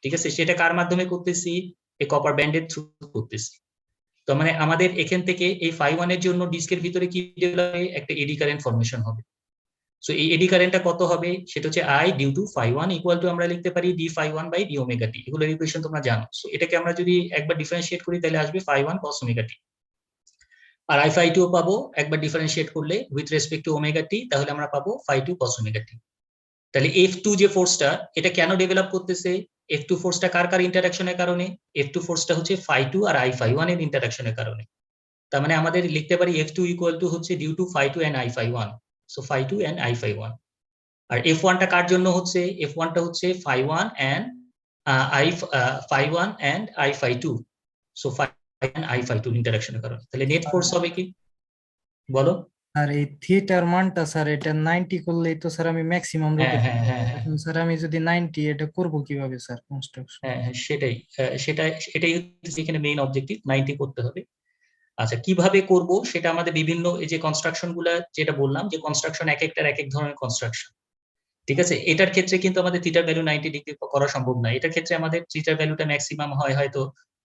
ঠিক আছে? সেটা কার মাধ্যমে করতেছি? এই কপার ব্যান্ডের থ্রু করতেছি। তো মানে আমাদের এখান থেকে এই φ1 এর জন্য ডিস্কের ভিতরে কি ডেভেলপ হবে? একটা এডি কারেন্ট ফর্মেশন হবে। সো এই এডি কারেন্টটা কত হবে? সেটা হচ্ছে I due to φ1 equal to আমরা লিখতে পারি d φ1 by d omega t। এগুলোর ইকুয়েশন তোমরা জানো। সো এটাকে আমরা যদি একবার ডিফারেন্সিয়েট করি তাহলে আসবে φ1 cos ওমেগা t। আর I φ2 পাবো একবার ডিফারেন্সিয়েট করলে with respect to omega t, তাহলে আমরা পাবো φ2 cos ওমেগা t। তাহলে F2 যে ফোর্সটা, এটা কেন ডেভেলপ করতেছে? F2 ফোর্সটা কার কার ইন্টারঅ্যাকশনের কারণে? F2 ফোর্সটা হচ্ছে φ2 আর I φ1 এর ইন্টারঅ্যাকশনের কারণে। তার মানে আমাদের লিখতে পারি F2 ইকুয়াল টু হচ্ছে due to φ2 and I φ1। So φ2 and I φ1। আর F1 টা কার জন্য হচ্ছে? F1 টা হচ্ছে φ1 and φ1 and I φ2। So φ1 and I φ2 ইন্টারঅ্যাকশনের কারণে। তাহলে নেট ফোর্স হবে কি বলো? আর এই থিটার মানটা স্যার এটা 90 করলেই তো স্যার আমি ম্যাক্সিমাম হ্যাঁ রোটেট হ্যাঁ হ্যাঁ এখন স্যার আমি যদি 90 এটা করব কিভাবে স্যার কনস্ট্রাকশন? হ্যাঁ হ্যাঁ, এটাই হচ্ছে এখানে মেইন অবজেক্টিভ, 90 করতে হবে। আচ্ছা, কিভাবে করব সেটা আমাদের বিভিন্ন এই যে কনস্ট্রাকশন গুলা যেটা বললাম, যে কনস্ট্রাকশন এক একটার এক এক ধরনের কনস্ট্রাকশন, ঠিক আছে? এটার ক্ষেত্রে কিন্তু আমাদের থিটার ভ্যালু 90 ডিগ্রি করা সম্ভব না। এটার ক্ষেত্রে আমাদের থিটার ভ্যালুটা ম্যাক্সিমাম হয় হয়তো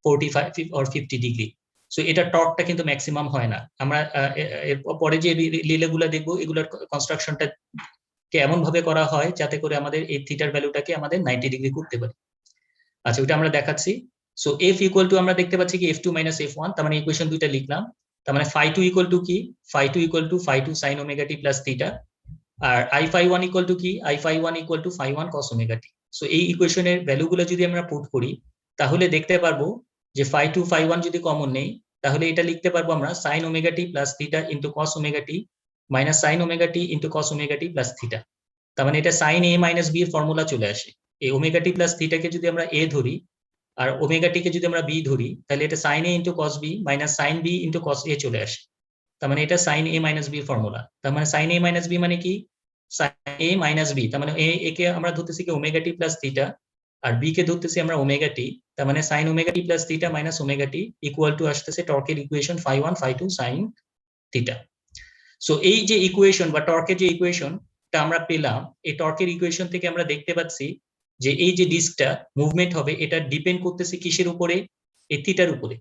45 অর 50 ডিগ্রি। সো এটা টর্কটা কিন্তু ম্যাক্সিমাম হয় না। আমরা এর পরে যে রিলেগুলো দেখবো এগুলোর কনস্ট্রাকশনটা কে এমন ভাবে করা হয় যাতে করে আমাদের এই থিটার ভ্যালুটাকে আমাদের 90 ডিগ্রি করতে পারি। আচ্ছা, ওটা আমরা দেখাচ্ছি। সো F ইকুয়াল টু আমরা দেখতে পাচ্ছি কি F2 মাইনাস F1, তার মানে ইকুয়েশন দুইটা লিখলাম। তার মানে φ2 ইকুয়াল টু কি? φ2 equal to φ2 sin omega t plus theta. আর I φ1 ইকুয়াল টু কি? I φ1 equal to φ1 cos omega t। So এই ইকুয়েশনের ভ্যালুগুলো যদি আমরা পুট করি তাহলে দেখতে পারবো যে φ2 φ1 যদি কমন নেই তাহলে এটা লিখতে পারবো আমরা sin omega t plus theta into cos omega t minus sin omega t into cos omega t plus theta. তার মানে এটা sin a মাইনাস b এর ফর্মুলা চলে আসে। এই ওমেগা t প্লাস থিটাকে যদি আমরা a ধরি আর ওমেগা টি কে যদি আমরা বি ধরি তাহলে এটা sin a into cos b minus sin b into cos a চলে আসে। তার মানে এটা sin a minus b formula. তার মানে sin a মাইনাস b মানে কি? sin a মাইনাস b, তার মানে a কে আমরা ধরতেছি কি ওমেগা টি প্লাস থিটা আর b কে ধরতেছি আমরা ওমেগা টি। তার মানে sin omega t plus theta minus omega T equal to আসতেছে টর্কের ইকুয়েশন φ1 φ2 sin থিটা। সো এই যে ইকুয়েশন বা টর্কের যে ইকুয়েশনটা আমরা পেলাম, এই টর্কের ইকুয়েশন থেকে আমরা দেখতে পাচ্ছি যে এই যে ডিস্কটা মুভমেন্ট হবে এটা ডিপেন্ড করতেছে কিসের উপরে? এই থিটার উপরে।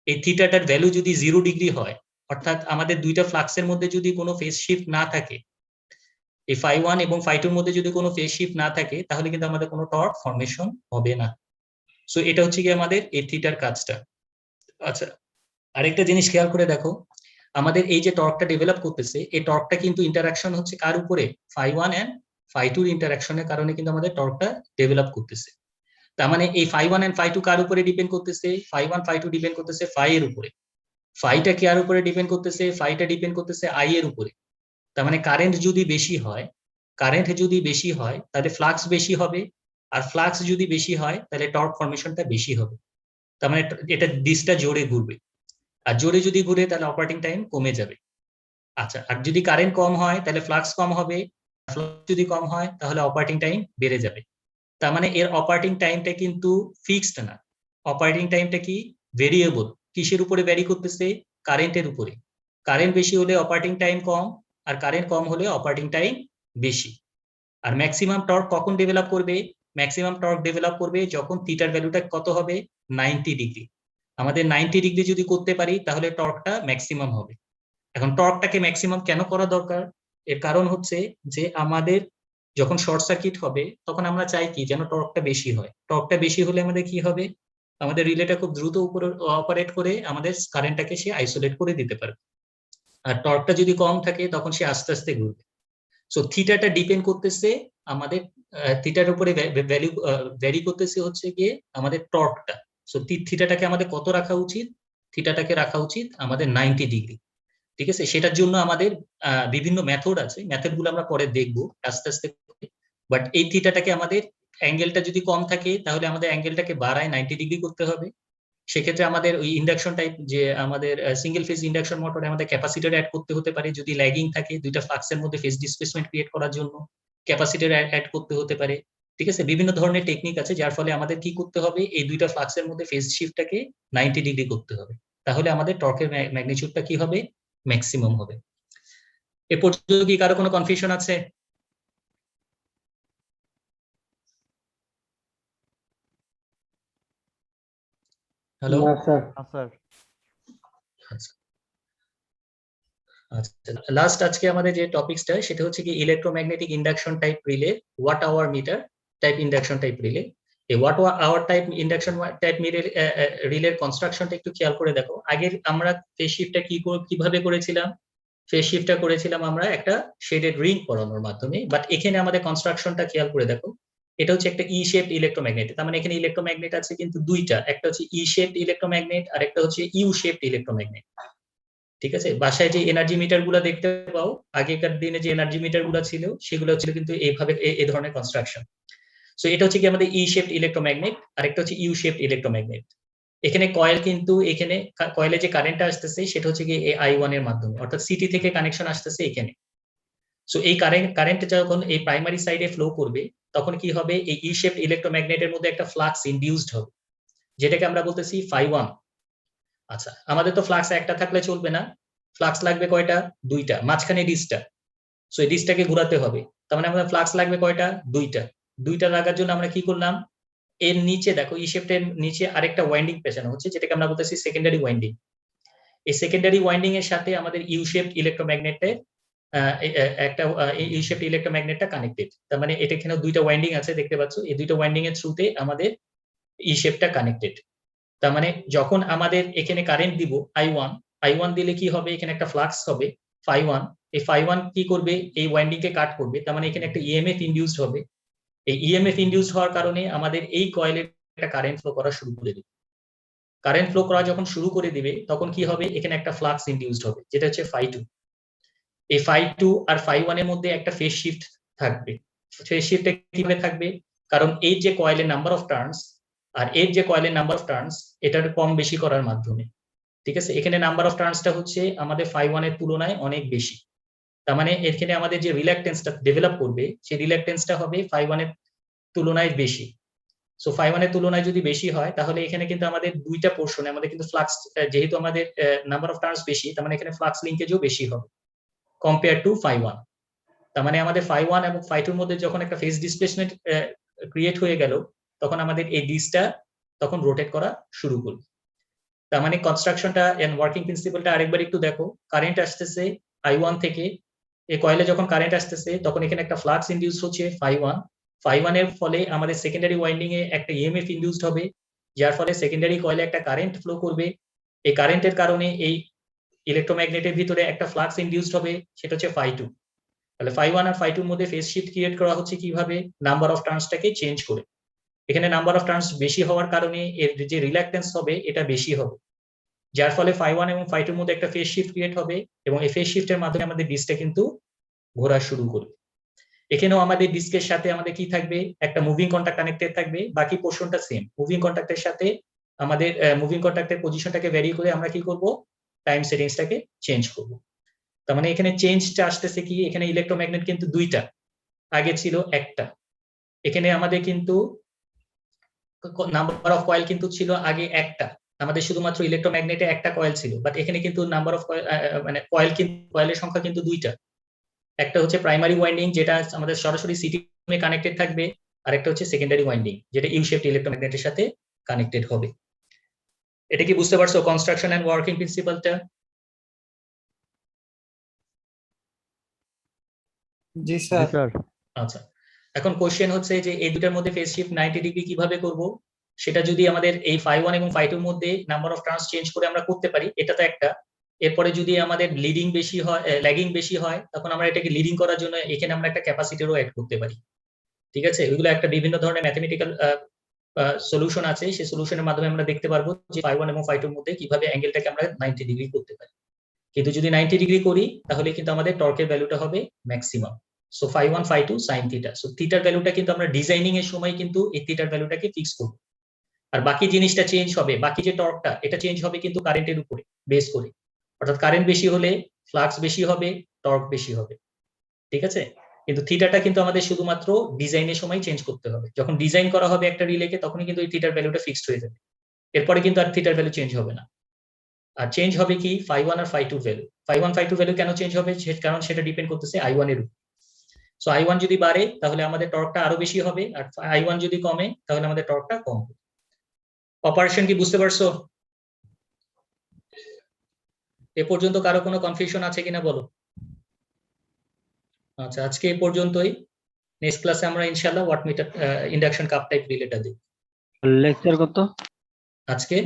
এই থিটাটার ভ্যালু যদি 0 ডিগ্রি হয়, অর্থাৎ আমাদের দুইটা ফ্লাক্সের মধ্যে যদি কোনো ফেজ শিফট না থাকে, এই φ1 এবং φ2 এর মধ্যে যদি কোনো ফেজ শিফট না থাকে তাহলে কিন্তু আমাদের কোনো টর্ক ফর্মেশন হবে না। সো এটা হচ্ছে কি আমাদের এই থিটার কাজটা। আচ্ছা, আরেকটা জিনিস খেয়াল করে দেখো, আমাদের এই যে টর্কটা ডেভেলপ করতেছে এই টর্কটা কিন্তু ইন্টারঅ্যাকশন হচ্ছে কার উপরে? φ1 এন্ড φ2 এর ইন্টারঅ্যাকশনের কারণে কিন্তু আমাদের টর্কটা ডেভেলপ করতেছে। তার মানে এই φ1 এন্ড φ2 কার উপরে ডিপেন্ড করতেছে? φ1 φ2 ডিপেন্ড করতেছে φ এর উপরে। φটা কার উপরে ডিপেন্ড করতেছে? φটা ডিপেন্ড করতেছে I এর উপরে। তার মানে কারেন্ট যদি বেশি হয় তাহলে ফ্লাক্স বেশি হবে, আর ফ্লাক্স যদি বেশি হয় তাহলে টর্ক ফর্মেশনটা বেশি হবে। তার মানে এটা ডিস্কটা জোরে ঘুরবে, আর জোরে যদি ঘুরে তাহলে অপারেটিং টাইম কমে যাবে। আচ্ছা, আর যদি কারেন্ট কম হয় তাহলে ফ্লাক্স কম হবে, ফ্লাক্স যদি কম হয় তাহলে অপারেটিং টাইম বেড়ে যাবে। তার মানে এর অপারেটিং টাইমটা কিন্তু ফিক্সড না, অপারেটিং টাইমটা কি? ভেরিয়েবল। কিসের উপরে ভ্যারি করতেছে? কারেন্টের উপরে। কারেন্ট বেশি হলে অপারেটিং টাইম কম, আর কারেন্ট কম হলে অপারেটিং টাইম বেশি। আর ম্যাক্সিমাম টর্ক কখন ডেভেলপ করবে? ম্যাক্সিমাম টর্ক ডেভেলপ করবে যখন থিটার ভ্যালুটা কত হবে? 90 ডিগ্রি। আমাদের 90 ডিগ্রি যদি করতে পারি তাহলে টর্কটা ম্যাক্সিমাম হবে। এখন টর্কটাকে ম্যাক্সিমাম কেন করা দরকার? এর কারণ হচ্ছে যে আমাদের যখন শর্ট সার্কিট হবে তখন আমরা চাই কি যেন টর্কটা বেশি হয়। টর্কটা বেশি হলে আমাদের কি হবে? আমাদের রিলেটা খুব দ্রুত উপরে অপারেট করে আমাদের কারেন্টটাকে সে আইসোলেট করে দিতে পারবে। আর টর্কটা যদি কম থাকে তখন সে আস্তে আস্তে ঘুরবে। সো থিটাটা ডিপেন্ড করতেছে আমাদের থিটার উপরে ভ্যারি করতেছে হচ্ছে গিয়ে আমাদের টর্কটা। সো থিটাটাকে আমাদের কত রাখা উচিত? থিটাটাকে রাখা উচিত আমাদের 90 ডিগ্রি। ঠিক আছে, সেটার জন্য আমাদের বিভিন্ন মেথড আছে, মেথডগুলো আমরা পরে দেখবো আস্তে আস্তে। বাট এই থিটাটাকে আমাদের অ্যাঙ্গেলটা যদি কম থাকে তাহলে আমাদের অ্যাঙ্গেলটাকে বাড়ায় 90 ডিগ্রি করতে হবে। সেক্ষেত্রে আমাদের ওই ইন্ডাকশন টাইপ যে আমাদের সিঙ্গেল ফেজ ইন্ডাকশন মোটরে আমাদের ক্যাপাসিটর অ্যাড করতে হতে পারে, যদি ল্যাগিং থাকে দুইটা ফ্লাক্সের মধ্যে ফেজ ডিসপ্লেসমেন্ট ক্রিয়েট করার জন্য ক্যাপাসিটর অ্যাড করতে হতে পারে। ঠিক আছে, বিভিন্ন ধরনের টেকনিক আছে যার ফলে আমাদের কি করতে হবে? এই দুইটা ফ্লাক্সের মধ্যে ফেজ শিফটটাকে 90 ডিগ্রি করতে হবে, তাহলে আমাদের টর্কের ম্যাগনিটিউডটা কি হবে? ম্যাক্সিমাম হবে। এ পর্যন্ত কি কারো কোনো কনফিউশন আছে? হ্যালো না স্যার। স্যার আচ্ছা, লাস্ট আজকে আমাদের যে টপিকসটা সেটা হচ্ছে কি electromagnetic induction type relay, watt hour meter type induction type relay. এই watt hour type induction type রিলের কনস্ট্রাকশনটা একটু খেয়াল করে দেখো। আগে আমরা ফেজ শিফটটা কিভাবে করেছিলাম? ফেজ শিফটটা করেছিলাম আমরা একটা শেডেড রিং পরানোর মাধ্যমে, বাট এখানে আমাদের কনস্ট্রাকশনটা খেয়াল করে দেখো। এটা হচ্ছে একটা ই শেপড ইলেকট্রোম্যাগনেট। তার মানে এখানে ইলেকট্রোম্যাগনেট আছে কিন্তু দুইটা, একটা হচ্ছে ই শেপড ইলেকট্রোম্যাগনেট আর একটা হচ্ছে ইউ শেপড ইলেকট্রোম্যাগনেট। ঠিক আছে, বাসায় যে এনার্জি মিটার গুলা দেখতে পাও, আগেকার দিনে যে এনার্জি মিটার গুলা ছিল সেগুলো ছিল কিন্তু এইভাবে এই ধরনের কনস্ট্রাকশন। সো এটা হচ্ছে কি আমাদের ই শেপড ইলেকট্রোম্যাগনেট আর একটা হচ্ছে ইউ শেপড ইলেকট্রোম্যাগনেট। এখানে কয়েল কিন্তু এখানে কয়েলে যে কারেন্টটা আসতেছে সেটা হচ্ছে কি এই I1 এর মাধ্যমে, অর্থাৎ সিটি থেকে কানেকশন আসতেছে এখানে। সো এই কারেন্ট যখন এই প্রাইমারি সাইডে ফ্লো করবে তখন কি হবে, এই ই শেপড ইলেকট্রোম্যাগনেটের মধ্যে একটা ফ্লাক্স ইনডিউসড হবে, যেটাকে আমরা বলতেছি φ1। আচ্ছা, আমাদের তো ফ্লাক্স একটা থাকলে চলবে না, ফ্লাক্স লাগবে কয়টা? দুইটা, মাঝখানে ডিসটা। সো এই ডিসটাকে ঘোরাতে হবে, তার মানে আমাদের ফ্লাক্স লাগবে কয়টা? দুইটা। দুইটা লাগার জন্য আমরা কি করলাম, এর নিচে দেখো ই শেপটের নিচে আরেকটা ওয়াইন্ডিং পেছানো হচ্ছে, যেটাকে আমরা বলতেছি সেকেন্ডারি ওয়াইন্ডিং। এই সেকেন্ডারি ওয়াইন্ডিং এর সাথে আমাদের ইউ শেপড ইলেকট্রোম্যাগনেটের একটা ইউ শেপড ইলেকট্রোম্যাগনেটটা কানেক্টেড। তার মানে এটা এখানে দুইটা ওয়াইন্ডিং আছে দেখতে পাচ্ছ, এই দুইটা ওয়াইন্ডিং এর থ্রুতে আমাদের ই শেপটা কানেক্টেড। তার মানে যখন আমাদের এখানে কারেন্ট দিব I1 দিলে কি হবে, এখানে একটা ফ্লাক্স হবে φ1। এই φ1 কি করবে, এই ওয়াইন্ডিং কে কাট করবে, তার মানে এখানে একটা ইএমএফ ইনডিউসড হবে। এই ইএমএফ ইনডিউসড হওয়ার কারণে আমাদের এই কয়েলের একটা কারেন্ট ফ্লো করা শুরু করে দিবে। কারেন্ট ফ্লো করা যখন শুরু করে দিবে তখন কি হবে, এখানে একটা ফ্লাক্স ইনডিউসড হবে, যেটা হচ্ছে φ2। এই φ2 আর φ1 এর মধ্যে একটা ফেজ শিফট থাকবে। ফেজ শিফটটা কিভাবে থাকবে, কারণ এই যে কয়েলের নাম্বার অফ টার্নস আর এর যে কয়েলের নাম্বার অফ টার্নস, এটার কম বেশি করার মাধ্যমে। ঠিক আছে, এখানে নাম্বার অফ টার্নসটা হচ্ছে আমাদের φ1 এর তুলনায় অনেক বেশি। তার মানে এখানে আমাদের যে রিল্যাকটেন্সটা ডেভেলপ করবে সেই রিল্যাকটেন্সটা হবে φ1 এর তুলনায় বেশি। সো φ1 এর তুলনায় যদি বেশি হয় তাহলে এখানে কিন্তু আমাদের দুইটা পোর্শনে আমাদের কিন্তু ফ্লাক্স, যেহেতু আমাদের নাম্বার অফ টার্নস বেশি, তার মানে এখানে ফ্লাক্স লিঙ্কেজও বেশি হবে কম্পেয়ার টু φ1। তার মানে আমাদের φ1 এবং φ2 এর মধ্যে যখন একটা ফেজ ডিসপ্লেসমেন্ট ক্রিয়েট হয়ে গেল, তখন আমাদের এই ডিসটা তখন রোটেট করা শুরু করবে। তার মানে কনস্ট্রাকশনটা এন্ড ওয়ার্কিং প্রিন্সিপালটা আরেকবার একটু দেখো। কারেন্ট আসতেছে I1 থেকে, এই কয়েলে যখন কারেন্ট আসতেছে তখন এখানে একটা ফ্লাক্স ইনডিউস হচ্ছে φ1 এর ফলে আমাদের সেকেন্ডারি ওয়াইন্ডিং এ একটা ইএমএফ ইনডিউসড হবে, যার ফলে সেকেন্ডারি কয়েলে একটা কারেন্ট ফ্লো করবে। এই কারেন্টের কারণে এই ইলেকট্রোম্যাগনেটের ভিতরে একটা ফ্লাক্স ইনডিউসড হবে, সেটা হচ্ছে φ2। তাহলে φ1 আর φ2 এর মধ্যে ফেজ শিফট ক্রিয়েট করা হচ্ছে কিভাবে, নাম্বার অফ টার্নসটাকে চেঞ্জ করে। এখানে নাম্বার অফ টার্নস বেশি হওয়ার কারণে এর যে রিল্যাকটেন্স হবে এটা বেশি হবে, যার ফলে φ1 এবং φ2 এর মধ্যে একটা ফেজ শিফট ক্রিয়েট হবে, এবং এই ফেজ শিফটের মাধ্যমে আমাদের ডিস্কটা কিন্তু ঘোরা শুরু করবে। এখানেও আমাদের ডিস্কের সাথে আমাদের কি থাকবে, একটা মুভিং কন্টাক্ট কানেক্টেড থাকবে, বাকি পোর্শনটা সেম। মুভিং কন্টাক্টের সাথে আমাদের মুভিং কন্টাক্টের পজিশনটাকে ভ্যারি করে আমরা কি করব, টাইম সেটিংসটাকে চেঞ্জ করব। তার মানে এখানে চেঞ্জটা আসতেছে কি, এখানে ইলেকট্রোম্যাগনেট কিন্তু দুইটা, আগে ছিল একটা। এখানে আমাদের কিন্তু নাম্বার অফ কয়েল কিন্তু ছিল আগে একটা, আমাদের শুধুমাত্র ইলেকট্রোম্যাগনেটে একটা কয়েল ছিল, বাট এখানে কিন্তু নাম্বার অফ মানে কয়েলের সংখ্যা কিন্তু দুইটা। একটা হচ্ছে প্রাইমারি ওয়াইন্ডিং যেটা আমাদের সরাসরি সিটি মে কানেক্টেড থাকবে, আর একটা হচ্ছে সেকেন্ডারি ওয়াইন্ডিং যেটা ইউ শেপড ইলেকট্রোম্যাগনেটের সাথে কানেক্টেড হবে। এটা কি বুঝতে পারছো কনস্ট্রাকশন এন্ড ওয়ার্কিং প্রিন্সিপালটা? জি জি স্যার। স্যার আচ্ছা, এখন কোশ্চেন হচ্ছে যে এই দুটার মধ্যে ফেজ শিফট 90 ডিগ্রি কিভাবে করব। সেটা যদি আমাদের এই φ1 এবং φ2 এর মধ্যে নাম্বার অফ টার্নস চেঞ্জ করে আমরা করতে পারি, এটা তো একটা। এরপরে যদি আমাদের লিডিং বেশি হয়, ল্যাগিং বেশি হয়, তখন আমরা এটাকে লিডিং করার জন্য এখানে আমরা একটা ক্যাপাসিটরও অ্যাড করতে পারি। ঠিক আছে, ওইগুলো একটা বিভিন্ন ধরনের ম্যাথমেটিক্যাল সলিউশন আছে, সেই সলিউশনের মাধ্যমে আমরা দেখতে পারবো যে φ1 এবং φ2 এর মধ্যে কিভাবে অ্যাঙ্গেলটাকে আমরা 90 ডিগ্রি করতে পারি। কিন্তু যদি 90 ডিগ্রি করি তাহলে কিন্তু আমাদের টর্কের ভ্যালুটা হবে ম্যাক্সিমাম। সো φ1 φ2 sin থিটা। সো থিটার ভ্যালুটা কিন্তু আমরা ডিজাইনিং এর সময় কিন্তু এই থিটার ভ্যালুটাকে ফিক্স করব। আর বাকি জিনিসটা চেঞ্জ হবে, বাকি যে টর্কটা এটা চেঞ্জ হবে কিন্তু কারেন্টের উপরে বেস করে। অর্থাৎ কারেন্ট বেশি হলে ফ্লাক্স বেশি হবে, টর্ক বেশি হবে। ঠিক আছে, কিন্তু থিটাটা কিন্তু আমাদের শুধুমাত্র ডিজাইনের সময় চেঞ্জ করতে হবে। যখন ডিজাইন করা হবে একটা রিলেকে তখনই কিন্তু এই থিটার ভ্যালুটা ফিক্সড হয়ে যাবে, এরপরে কিন্তু আর থিটার ভ্যালু চেঞ্জ হবে না। আর চেঞ্জ হবে কি φ1 আর φ2 ভ্যালু। φ1 φ2 ভ্যালু কেন চেঞ্জ হবে, কারণ সেটা ডিপেন্ড করতেছে I1 এর উপর। সো I1 যদি বাড়ে তাহলে আমাদের টর্কটা আরো বেশি হবে, আর I1 যদি কমে তাহলে আমাদের টর্কটা কম হবে। অপারেশন কি বুঝতে পারছো? এ পর্যন্ত কারো কোনো কনফিউশন আছে কিনা বলো? আচ্ছা, আজকে এই পর্যন্তই। নেক্সট ক্লাসে আমরা ইনশাআল্লাহ watt meter induction cup type রিলেটা দেখব। লেকচার কত? আজকে